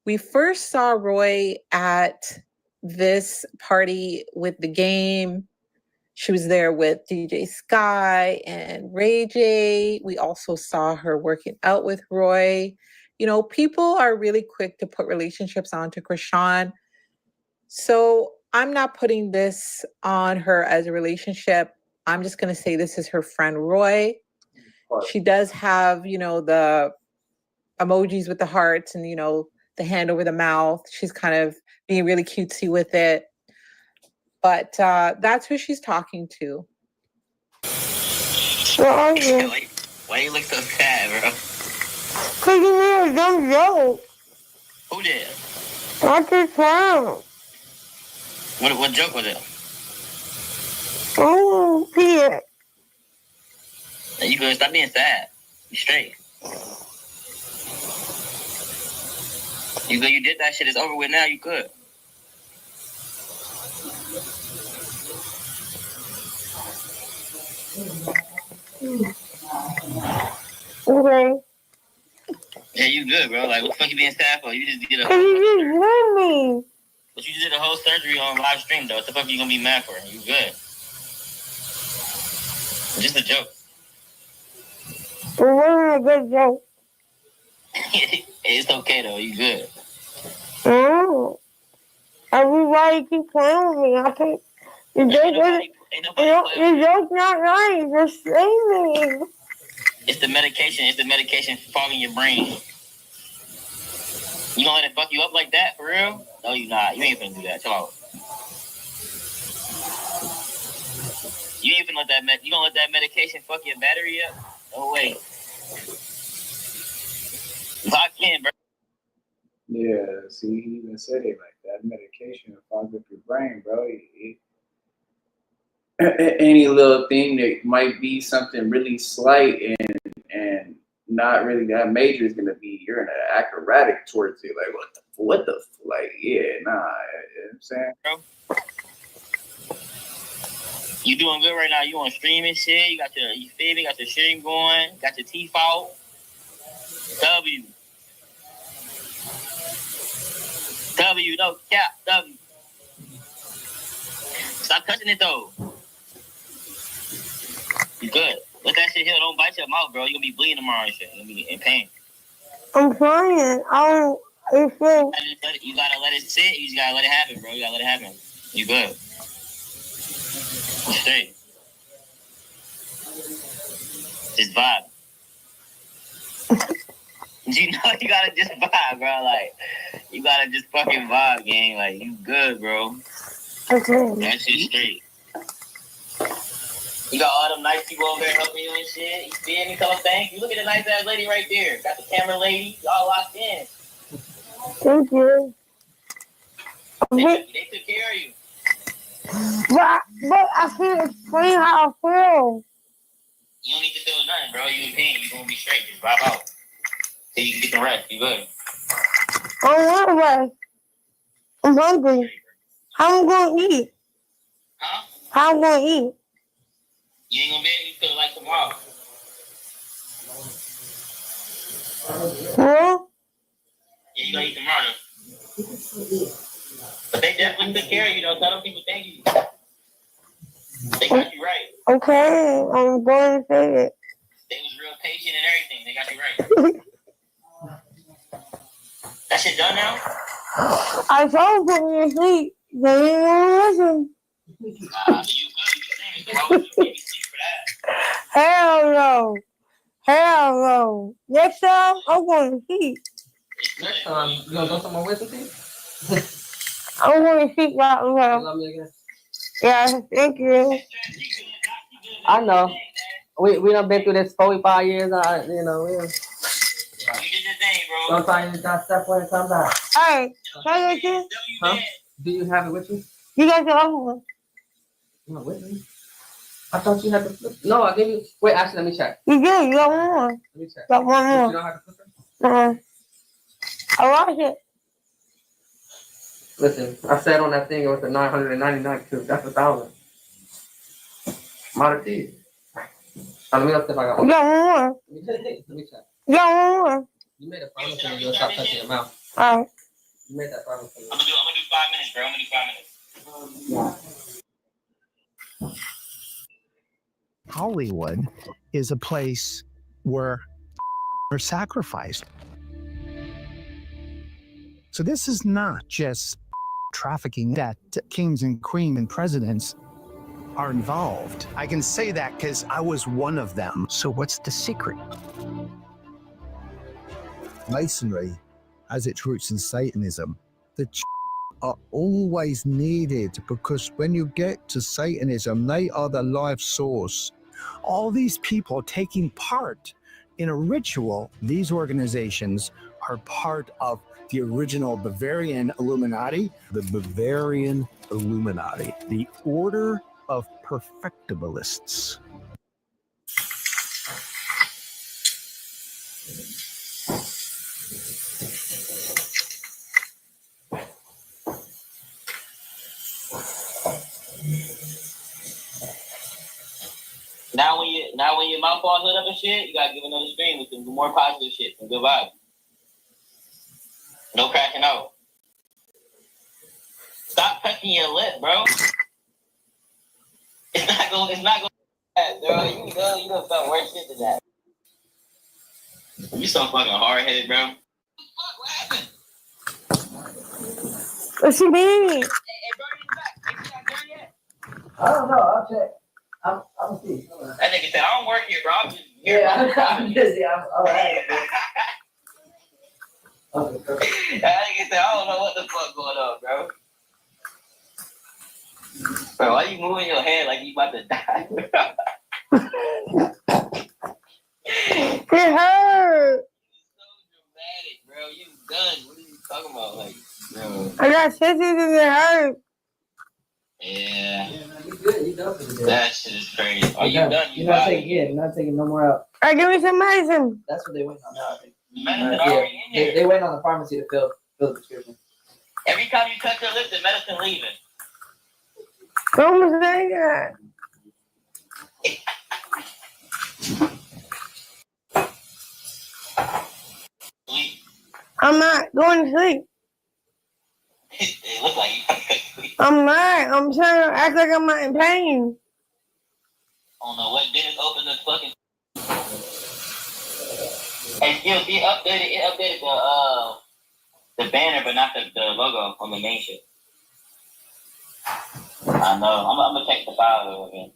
We first saw Roy at this party with the game. She was there with DJ Sky and Ray J. We also saw her working out with Roy. You know, people are really quick to put relationships onto Krishan. So I'm not putting this on her as a relationship. I'm just going to say this is her friend Roy. She does have, you know, the emojis with the hearts and, you know, the hand over the mouth. She's kind of being really cutesy with it. But that's who she's talking to. Why you look so sad, bro? Because you made a dumb joke. Who did? Not your clown. What joke was it? Oh, Peter. You good? Stop being sad. You straight. You good? You did that shit. It's over with now. You good? Okay. Yeah, you good, bro. Like, what the fuck you being sad for? You just did a Because you just ruined me. But you just did a whole surgery on live stream, though. What the fuck you gonna be mad for? You good? Just a joke. It wasn't a good joke. It's okay, though. You good? No. Everybody keep playing with me. I can't. Your joke's not nice. You're shaming me. It's the medication. It's the medication fogging your brain. You gonna let it fuck you up like that, for real? No, you not. You ain't finna do that. Chill out. You ain't finna let that you gonna let that medication fuck your battery up? No way. Lock in, bro. Yeah, see, he even said it like that. Medication fogs up your brain, bro. Any little thing that might be something really slight and not really that major is gonna be you're gonna act erratic towards it. Like what the like yeah, nah, you know what I'm saying? You doing good right now. You on stream and shit. You feel me? Got your stream going. Got your teeth out. W, no cap. W. Stop touching it though. You good. Let that shit heal. Don't bite your mouth, bro. You're gonna be bleeding tomorrow and shit. You're gonna be in pain. I'm trying. It's so. You gotta let it sit. You just gotta let it happen, bro. You gotta let it happen. You good. Straight. Just vibe. You know you gotta just vibe, bro. Like, you gotta just fucking vibe, gang. Like, you good, bro. Okay. That shit straight. You got all them nice people over there helping you and shit. You see me? Tell them thank you. Look at the nice ass lady right there. Got the camera lady. Y'all locked in. Thank you. They took care of you. But I can't explain how I feel. You don't need to feel nothing, bro. You in pain. You gonna be straight. Just vibe out. So you can get the rest. You good. I don't want to rest. I'm hungry. How am I going to eat? Huh? How am I going to eat? You ain't gonna be able to feel like tomorrow. Huh? Yeah, you gonna eat tomorrow. But they definitely took care of you, though. Tell them people thank you. They got you right. Okay, I'm going to say it. They was real patient and everything. They got you right. That shit done now? I told them to sleep. They didn't want to listen. You good. You singing. So why would you make me sleep for that? Hell no. Hell no. Next time, I'm going to sleep. Next time, you gonna go somewhere with me? I'm going to sleep right You now. love me again? Yeah, thank you. I know. We done been through this 45 years. You know, we. You did your thing, bro. Sometimes you just gotta step away and come back. Hey, can I get you? Huh? Do you have it with you? You got your other one. Not with me. I thought you had the flipper. No, I gave you. Wait, actually, let me check. You do. You got one more. Let me check. Got one more. You don't have the flipper? I like it. Listen, I said on that thing it was a 999 because that's 1,000. Model T. Let me know if I got You one. got one more. Let me check. You got one more. You made a promise to me you'll stop touching your mouth. All right. You made that promise to me. I'm gonna do 5 minutes, bro. I'm gonna do 5 minutes. Hollywood is a place where are sacrificed. So this is not just trafficking that kings and queens and presidents are involved. I can say that because I was one of them. So what's the secret? Masonry has its roots in Satanism. The are always needed because when you get to Satanism, they are the life source. All these people taking part in a ritual, these organizations are part of the original Bavarian Illuminati. The Bavarian Illuminati, the Order of Perfectibilists. Now when your mouth all lit up and shit, you gotta give another stream with some more positive shit, some good vibes. No cracking out. Stop touching your lip, bro. It's not going bro. You done felt worse shit than that. You so fucking hard headed, bro. What happened? What you mean? Hey, bro, you back. You not done yet? I don't know. I'll check. I'll see. That nigga said, I don't work here, bro. I'm just here. Yeah, I'm busy. I'm all right. That nigga said, I don't know what the fuck going on, bro. Bro, why you moving your head like you about to die? It hurt. Dramatic, bro. You done. What are you talking about? Like, bro. I got stitches and it hurt. Yeah. You good? You done for the day. That shit is crazy. Are you done? You're not taking. Yeah, you're not taking no more out. All right, give me some medicine. That's what they went on. Medicine already in there. They went on the pharmacy to fill the prescription. Every time you touch your lips, the medicine leaving. Don't say that. Sleep. I'm not going to sleep. It look like you about to sleep. I'm not. I'm trying to act like I'm not in pain. don't know what Dennis opened the fucking. Hey, still, it updated the banner, but not the logo on the main shit. I know. I'm gonna check the file again.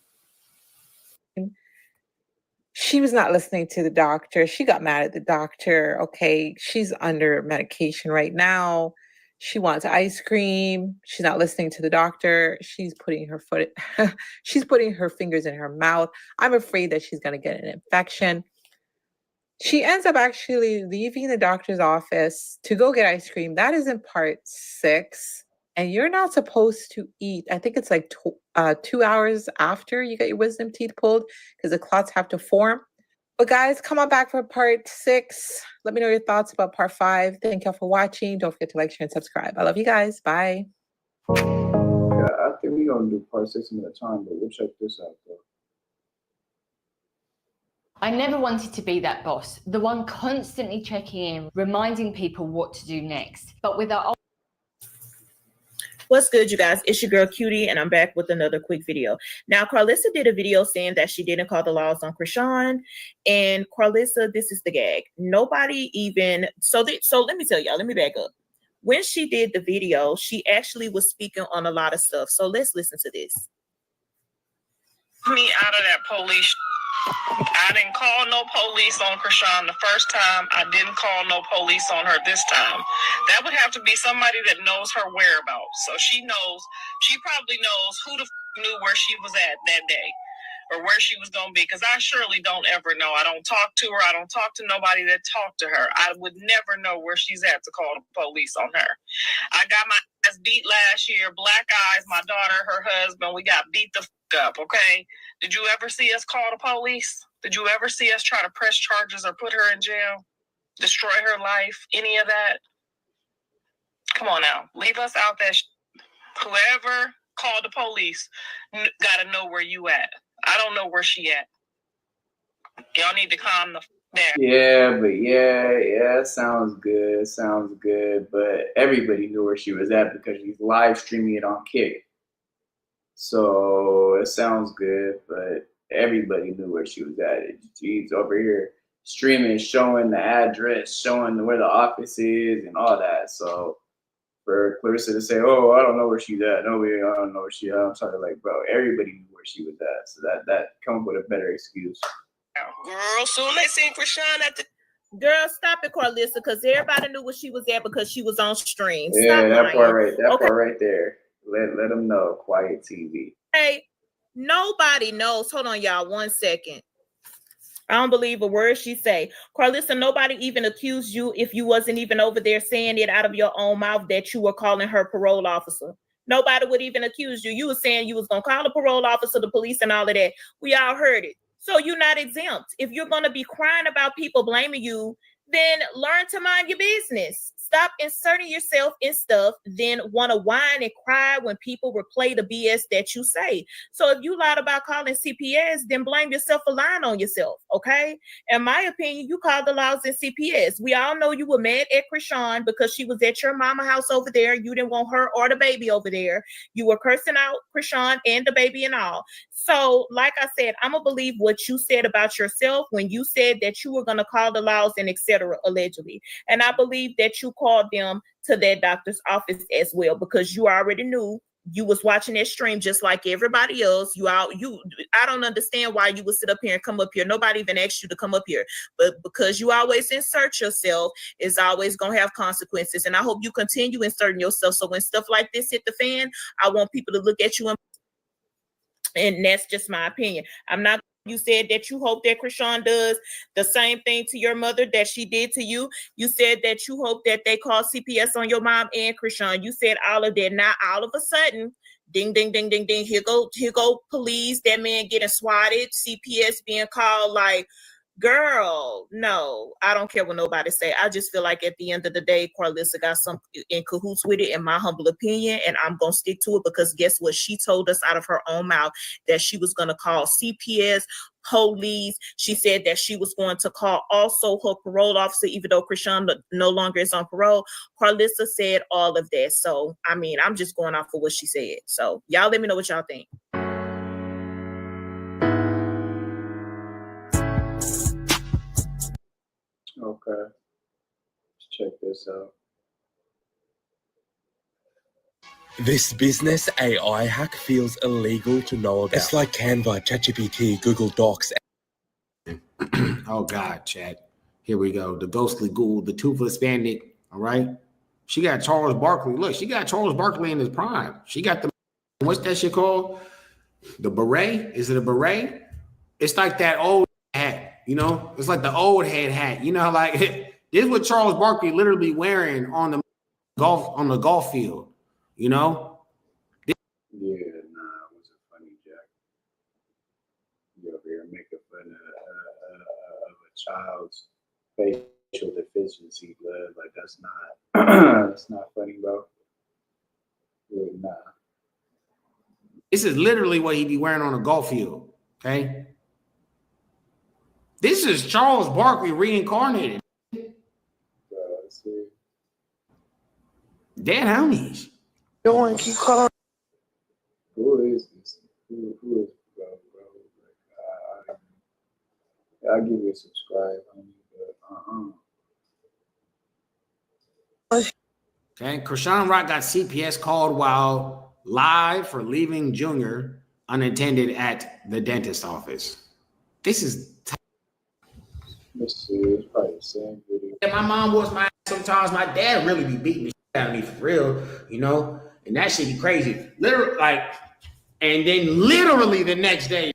She was not listening to the doctor. She got mad at the doctor. Okay, she's under medication right now. She wants ice cream. She's not listening to the doctor. She's putting her she's putting her fingers in her mouth. I'm afraid that she's going to get an infection. She ends up actually leaving the doctor's office to go get ice cream. That is in part 6. And you're not supposed to eat. I think it's like 2 hours after you get your wisdom teeth pulled because the clots have to form. But guys, come on back for part 6. Let me know your thoughts about part 5. Thank y'all for watching. Don't forget to like, share, and subscribe. I love you guys. Bye. Yeah, I think we're going to do part 6 another time, but we'll check this out, though. I never wanted to be that boss, the one constantly checking in, reminding people what to do next. But with our What's good, you guys? It's your girl Cutie, and I'm back with another quick video. Now, Carlissa did a video saying that she didn't call the laws on Chrisean, and Carlissa, this is the gag. Nobody even so let me tell y'all. Let me back up. When she did the video, she actually was speaking on a lot of stuff. So let's listen to this. Me out of that police. I didn't call no police on Chrisean the first time. I didn't call no police on her this time. That would have to be somebody that knows her whereabouts. So she probably knows who the knew where she was at that day or where she was going to be. Because I surely don't ever know. I don't talk to her. I don't talk to nobody that talked to her. I would never know where she's at to call the police on her. I got my ass beat last year. Black eyes, my daughter, her husband, we got beat the up, okay? Did you ever see us call the police? Did you ever see us try to press charges or put her in jail? Destroy her life? Any of that? Come on now. Leave us out that whoever called the police got to know where you at. I don't know where she at. Y'all need to calm the down. Yeah, but yeah, sounds good. But everybody knew where she was at because she's live streaming it on Kick. So it sounds good, but everybody knew where she was at. She's over here streaming, showing the address, showing where the office is and all that. So for Clarissa to say, oh, I don't know where she's at. Nobody, I don't know where she at. I'm sorry, like, bro, everybody knew where she was at. So that come up with a better excuse. Girl, soon they seen Chrisean at the Girl, stop it, Carlissa, because everybody knew where she was at because she was on stream. Yeah, stop that lying. part right there. Let them know. Quiet TV. Hey, nobody knows. Hold on, y'all. 1 second. I don't believe a word she say. Carlissa, nobody even accused you if you wasn't even over there saying it out of your own mouth that you were calling her parole officer. Nobody would even accuse you. You were saying you was going to call the parole officer, the police, and all of that. We all heard it. So you're not exempt. If you're going to be crying about people blaming you, then learn to mind your business. Stop inserting yourself in stuff, then want to whine and cry when people replay the BS that you say. So if you lied about calling CPS, then blame yourself for lying on yourself, okay? In my opinion, you called the laws in CPS. We all know you were mad at Chrisean because she was at your mama house over there. You didn't want her or the baby over there. You were cursing out Chrisean and the baby and all. So, like I said, I'm going to believe what you said about yourself when you said that you were going to call the laws and etc. allegedly. And I believe that you called them to their doctor's office as well because you already knew you was watching that stream just like everybody else. I don't understand why you would sit up here and come up here. Nobody even asked you to come up here. But because you always insert yourself, it's always going to have consequences. And I hope you continue inserting yourself. So when stuff like this hit the fan, I want people to look at you and that's just my opinion. You said that you hope that Chrisean does the same thing to your mother that she did to you. You said that you hope that they call CPS on your mom and Chrisean. You said all of that. Now, all of a sudden, ding, ding, ding, ding, ding. Here go police. That man getting swatted. CPS being called like, girl, no, I don't care what nobody say. I just feel like at the end of the day, Carlissa got some in cahoots with it, in my humble opinion, and I'm going to stick to it because guess what? She told us out of her own mouth that she was going to call CPS, police. She said that she was going to call also her parole officer, even though Chrisean no longer is on parole. Carlissa said all of that. So, I mean, I'm just going off of what she said. So, y'all let me know what y'all think. Okay. Let's check this out. This business AI hack feels illegal to know about. It's like Canva, ChatGPT, Google Docs. Oh God, chat. Here we go. The ghostly ghoul, the toothless bandit. All right. She got Charles Barkley. Look, she got Charles Barkley in his prime. She got the, what's that shit called? The beret? Is it a beret? It's like that old hat, you know? It's like the old head hat. You know, like this is what Charles Barkley literally wearing on the golf field, you know? Yeah, nah, it wasn't funny, Jack. You over here making fun of a child's facial deficiency, blood. Like that's not that's not funny, bro. Yeah, nah. This is literally what he'd be wearing on a golf field. Okay. This is Charles Barkley reincarnated. Dan homies. Don't want to keep calling. Who is this? Who is bro? Like, I'll give you a subscribe, homie, but Okay. Kehlani Rock got CPS called while live for leaving Junior unattended at the dentist office. This is. Let's see. It's probably the same video. Yeah, my mom was my ass sometimes. My dad really be beating the shit out of me for real, you know, and that shit be crazy. Literally, like, and then literally the next day,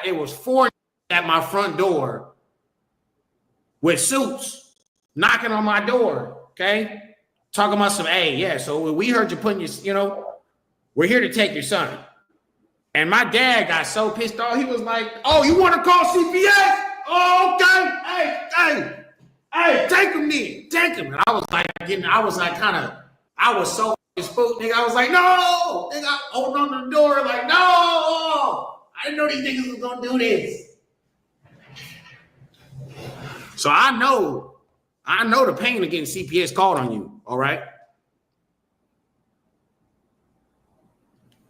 it was 4 at my front door with suits knocking on my door. Okay. Talking about some, hey, yeah, so we heard you putting your, you know, we're here to take your son. And my dad got so pissed off, he was like, oh, you want to call CPS? Oh, okay. Hey, take him then. Take him. And I was so spooked, nigga. I was like, no, nigga, holding on to the door, like, no. I didn't know these niggas was going to do this. So I know the pain of getting CPS called on you, all right?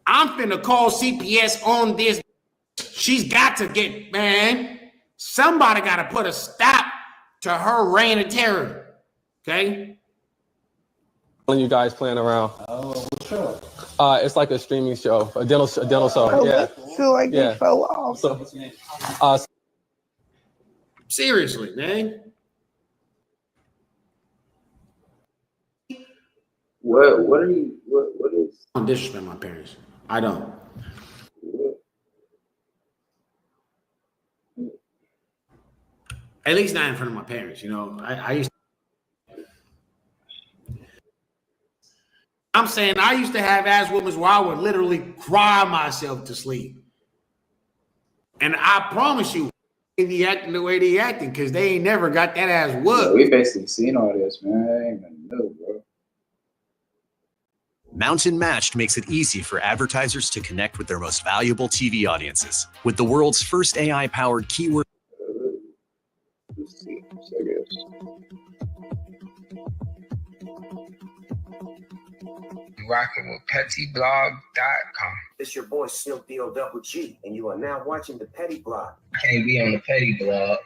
I'm finna call CPS on this. She's got to get, man. Somebody got to put a stop to her reign of terror, okay? When you guys playing around. Oh, what's up? It's like a streaming show, a dental show. Yeah. Feel like they fell off. So, seriously, man. What is? I don't disrespect my parents. I don't. At least not in front of my parents, you know. I used to have ass whoopings where I would literally cry myself to sleep. And I promise you, they be acting the way they acting because they ain't never got that ass whooped. Yeah, we basically seen all this, man. I ain't even know, bro. Mountain Matched makes it easy for advertisers to connect with their most valuable TV audiences with the world's first AI-powered keyword. Let's see, I guess. Rocking with pettyblog.com. It's your boy Silk D-O-double-G, and you are now watching the Petty Blog. Can't be on the Petty Blog.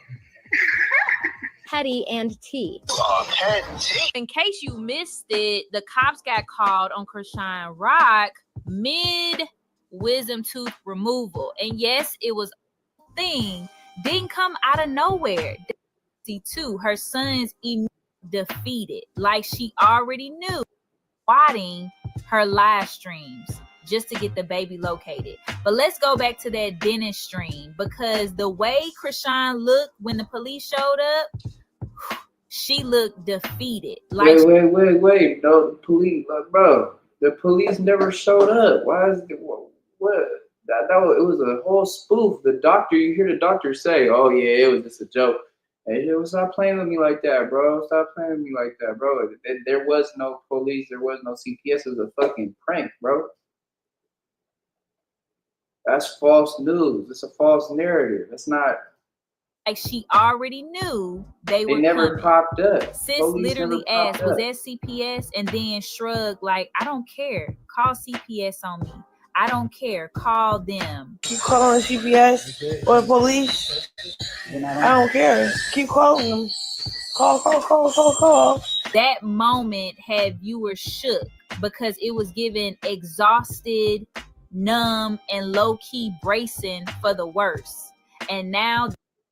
Petty and T. In case you missed it, the cops got called on Chirsean Rock mid wisdom tooth removal. And yes, it was a thing. Didn't come out of nowhere. Too, her son's defeated. Like she already knew. Watching her live streams just to get the baby located. But let's go back to that dentist stream because the way Chirsean looked when the police showed up, she looked defeated. Like Wait. No, the police, like, bro, the police never showed up. Why is it, what? That it was a whole spoof. The doctor, you hear the doctor say, oh yeah, it was just a joke. Hey, yo, stop playing with me like that, bro. Stop playing with me like that, bro. There was no police. There was no CPS. It was a fucking prank, bro. That's false news. It's a false narrative. It's not. Like she already knew they were never coming. popped up. Sis Police literally never asked, popped was up. that CPS? And then shrugged like, I don't care. Call CPS on me. I don't care. Call them. Keep calling CPS or police. I don't care. Keep calling them. That moment had viewers shook because it was given exhausted, numb, and low-key bracing for the worst. And now,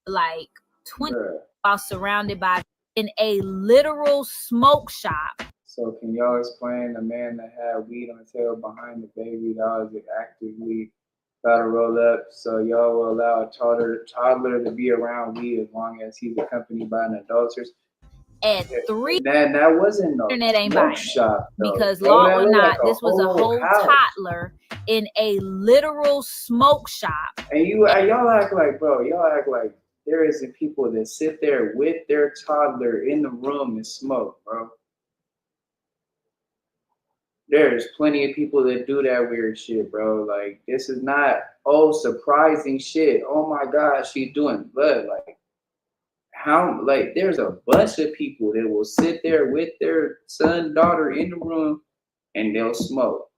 like 20 while surrounded by in a literal smoke shop. So can y'all explain the man that had weed on the tail behind the baby that was actively about to roll up? So y'all will allow a toddler to be around weed as long as he's accompanied by an adult? At 3, that wasn't no internet ain't smoke buying shop, though. because Bro, law that or looked not, like this was a whole house. toddler in a literal smoke shop. And y'all act like, bro, there isn't people that sit there with their toddler in the room and smoke, bro. There's plenty of people that do that weird shit, bro. Like, this is not, surprising shit. Oh my gosh, she's doing blood. Like, there's a bunch of people that will sit there with their son, daughter in the room and they'll smoke.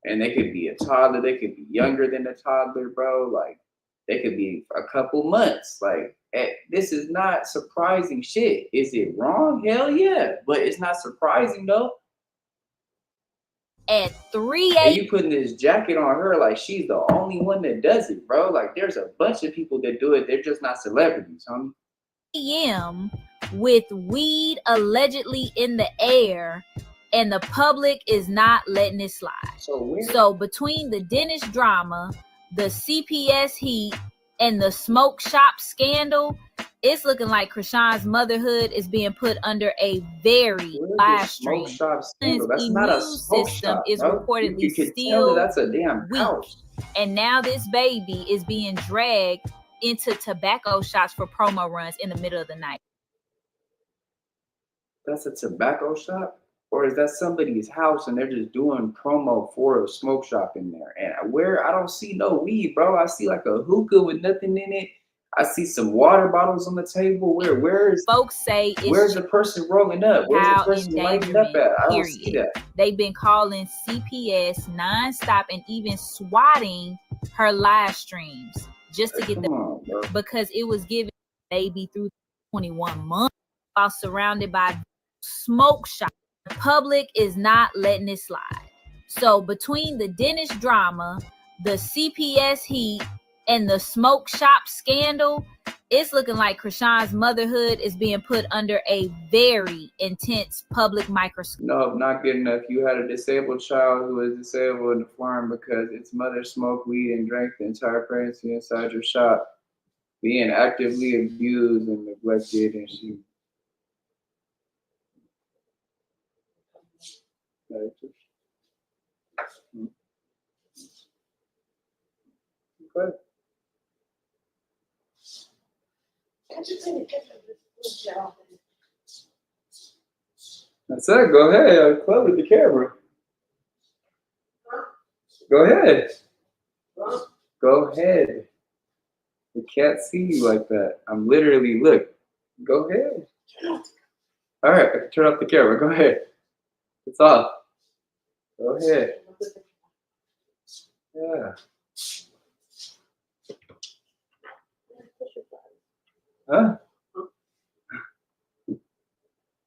And they could be a toddler, they could be younger than a toddler, bro. Like, they could be a couple months. Like, this is not surprising shit. Is it wrong? Hell yeah. But it's not surprising, though. At 3 And you putting this jacket on her like she's the only one that does it, bro. Like, there's a bunch of people that do it. They're just not celebrities, homie. a.m. with weed allegedly in the air, and the public is not letting it slide. So between the dentist drama, the CPS heat, and the smoke shop scandal, it's looking like Krishan's motherhood is being put under a very live stream. That's not a smoke system shop, is bro. reportedly You can still tell that's a damn house. And now this baby is being dragged into tobacco shops for promo runs in the middle of the night. That's a tobacco shop? Or is that somebody's house and they're just doing promo for a smoke shop in there? And where I don't see no weed, bro. I see like a hookah with nothing in it. I see some water bottles on the table. Where's folks say where's the person rolling up? Where's the person lighting up at? I don't see that. They've been calling CPS nonstop and even swatting her live streams just to get because it was given baby through 21 months while surrounded by smoke shop. The public is not letting it slide. So between the dentist drama, the CPS heat, and the smoke shop scandal, it's looking like Krishan's motherhood is being put under a very intense public microscope. No, not good enough. You had a disabled child who was disabled in the farm because its mother smoked weed and drank the entire pregnancy inside your shop, being actively abused and neglected, and she. Okay. That's it. Go ahead. Play with the camera. Go ahead. Go ahead. We can't see you like that. I'm literally, look. Go ahead. All right. I can turn off the camera. Go ahead. It's off. Go ahead. Yeah. Huh?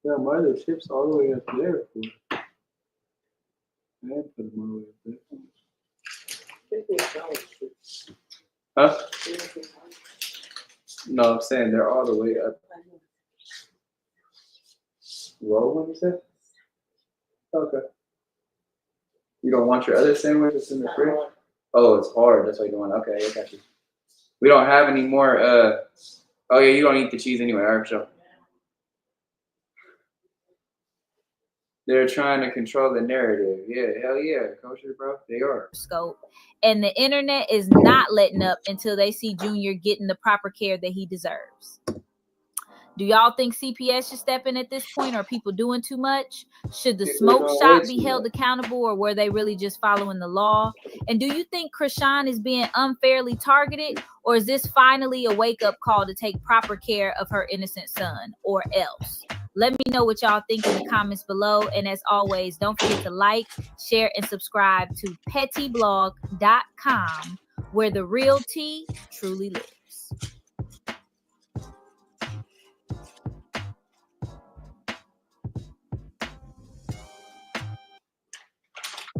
Yeah, why are the chips all the way up there for? I put them all the way up there. Huh? No, I'm saying they're all the way up. Roll one, you said? Okay. You don't want your other sandwich that's in the fridge? Oh, it's hard. That's why you don't want. Okay, I got you. We don't have any more. Oh yeah, you don't eat the cheese anyway. All right, sure. They're trying to control the narrative. Yeah, hell yeah, kosher, bro. They are. Scope. And the internet is not letting up until they see Junior getting the proper care that he deserves. Do y'all think CPS should step in at this point? Are people doing too much? Should the smoke shop be held accountable, or were they really just following the law? And do you think Krishan is being unfairly targeted, or is this finally a wake-up call to take proper care of her innocent son, or else? Let me know what y'all think in the comments below. And as always, don't forget to like, share, and subscribe to pettyblog.com, where the real tea truly lives.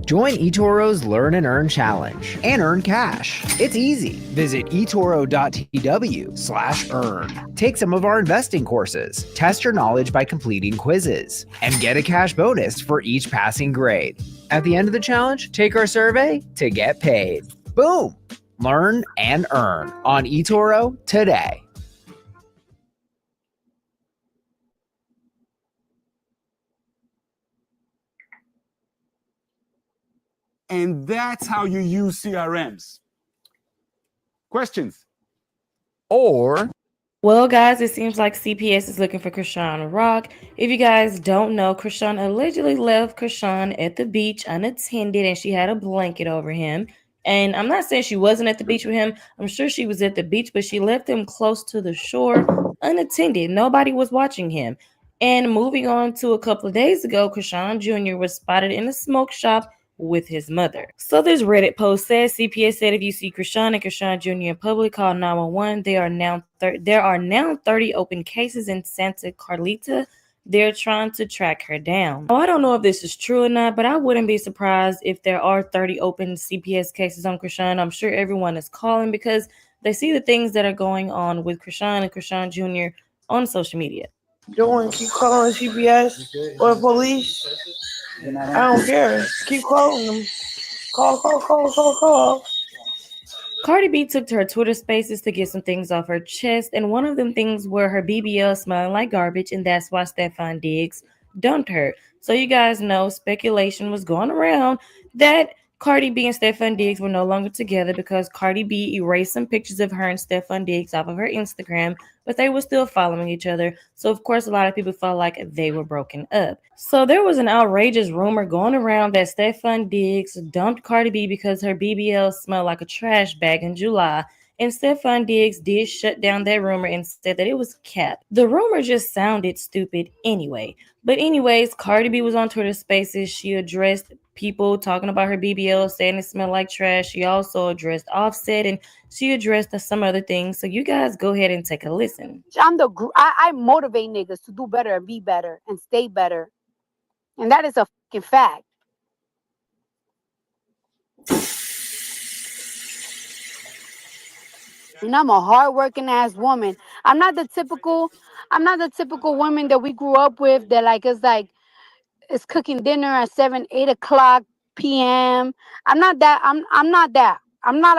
Join eToro's Learn and Earn Challenge and earn cash. It's easy. Visit etoro.tw/earn. Take some of our investing courses, test your knowledge by completing quizzes, and get a cash bonus for each passing grade. At the end of the challenge, take our survey to get paid. Boom! Learn and earn on eToro today. And that's how you use CRMs. Questions? Or, well, guys, it seems like CPS is looking for Kehlani Rock. If you guys don't know, Kehlani allegedly left Kehlani at the beach unattended, and she had a blanket over him. And I'm not saying she wasn't at the beach with him. I'm sure she was at the beach, but she left him close to the shore unattended. Nobody was watching him. And moving on to a couple of days ago, Kehlani Jr. was spotted in a smoke shop with his mother. So this Reddit post says, CPS said if you see Kehlani and Kehlani Jr. in public, call 911. There are now 30 open cases in Santa Carlita. They're trying to track her down. Now, I don't know if this is true or not, but I wouldn't be surprised if there are 30 open CPS cases on Kehlani. I'm sure everyone is calling because they see the things that are going on with Kehlani and Kehlani Jr. on social media. Doing, keep calling CPS or police. I don't care. Keep calling them. Call. Cardi B took to her Twitter spaces to get some things off her chest, and one of them things were her BBL smelling like garbage, and that's why Stefan Diggs dumped her. So you guys know speculation was going around that Cardi B and Stefan Diggs were no longer together because Cardi B erased some pictures of her and Stefan Diggs off of her Instagram, but they were still following each other. So of course a lot of people felt like they were broken up. So there was an outrageous rumor going around that Stefan Diggs dumped Cardi B because her BBL smelled like a trash bag in July. And Stefan Diggs did shut down that rumor and said that it was cap. The rumor just sounded stupid anyway. But anyways, Cardi B was on Twitter Spaces. She addressed people talking about her BBL, saying it smelled like trash. She also addressed Offset, and she addressed some other things. So you guys go ahead and take a listen. I motivate niggas to do better and be better and stay better. And that is a fucking fact. And I'm a hardworking ass woman. I'm not the typical woman that we grew up with that is cooking dinner at 8 o'clock p.m. I'm not that. I'm not that. I'm not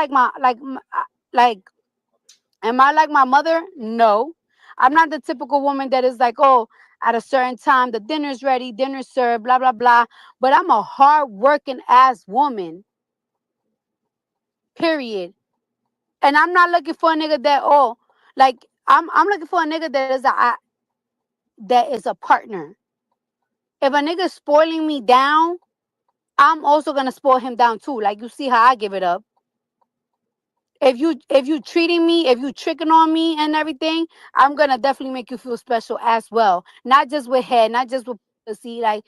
am I like my mother? No. I'm not the typical woman that is like, oh, at a certain time the dinner's ready, dinner's served, blah blah blah. But I'm a hardworking ass woman. Period. And I'm not looking for a nigga that I'm looking for a nigga that is a partner. If a nigga's spoiling me down, I'm also gonna spoil him down too. Like you see how I give it up. If you treating me, if you tricking on me and everything, I'm gonna definitely make you feel special as well. Not just with head, not just with pussy. Like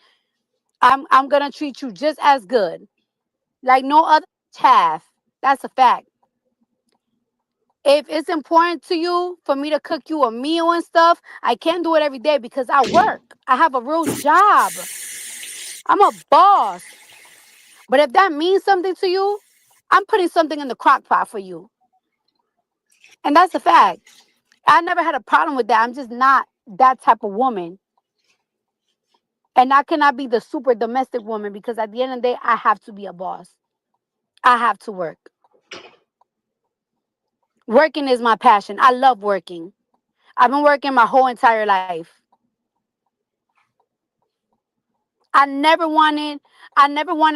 I'm gonna treat you just as good. Like no other half. That's a fact. If it's important to you for me to cook you a meal and stuff, I can't do it every day because I work. I have a real job. I'm a boss. But if that means something to you, I'm putting something in the crock pot for you. And that's a fact. I never had a problem with that. I'm just not that type of woman. And I cannot be the super domestic woman because at the end of the day, I have to be a boss. I have to work. Working is my passion. I love working. I've been working my whole entire life. I never wanted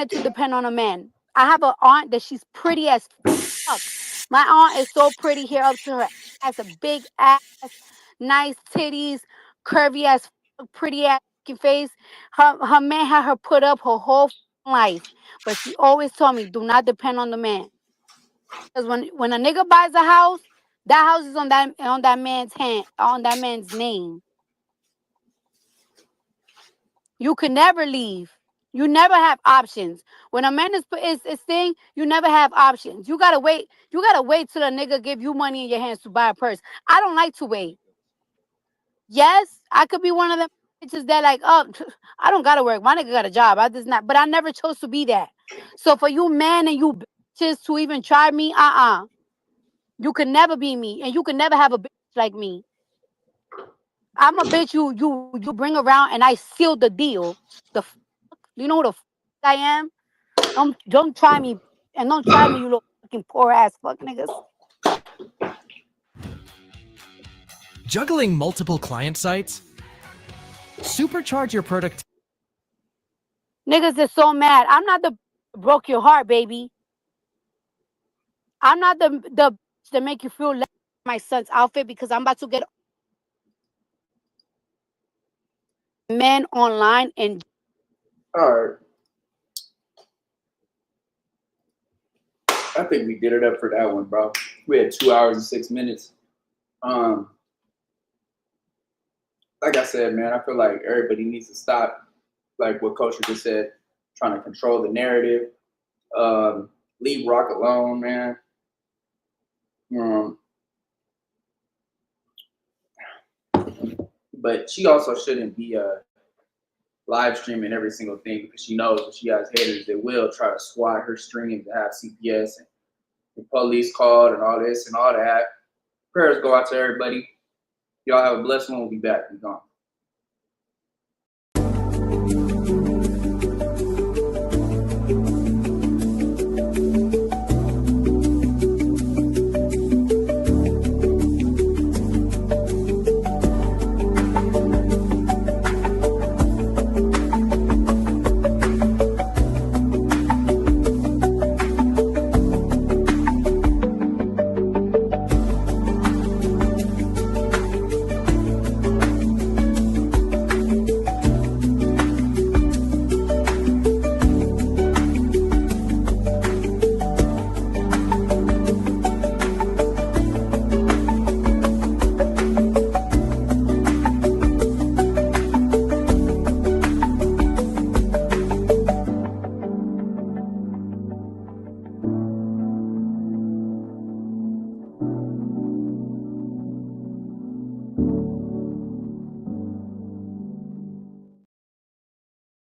to depend on a man. I have an aunt that she's pretty as fuck. My aunt is so pretty here up to her ass, a big ass, nice titties, curvy ass, pretty ass face. Her man had her put up her whole life, but she always told me, do not depend on the man. Because when a nigga buys a house, that house is on that man's name. You can never leave. You never have options. When a man is thing, you never have options. You gotta wait. You gotta wait till a nigga give you money in your hands to buy a purse. I don't like to wait. Yes, I could be one of them bitches that like, oh, I don't gotta work. My nigga got a job. I just not, but I never chose to be that. So for you men and you bitches to even try me, you can never be me, and you can never have a bitch like me. I'm a bitch you bring around, and I seal the deal. You know who the I am? Don't try me, and don't try me, you little fucking poor ass fuck niggas. Juggling multiple client sites? Supercharge your productivity. Niggas is so mad. I'm not the broke your heart, baby. I'm not the that make you feel less my son's outfit because I'm about to get men online and All right. I think we did it up for that one, bro. We had 2 hours and 6 minutes. Like I said, man, I feel like everybody needs to stop, like what Culture just said, trying to control the narrative. Leave Rock alone, man. But she also shouldn't be live streaming every single thing because she knows that she has haters that will try to swat her streams to have CPS and the police called and all this and all that. Prayers go out to everybody. Y'all have a blessed one. We'll be back. We're gone.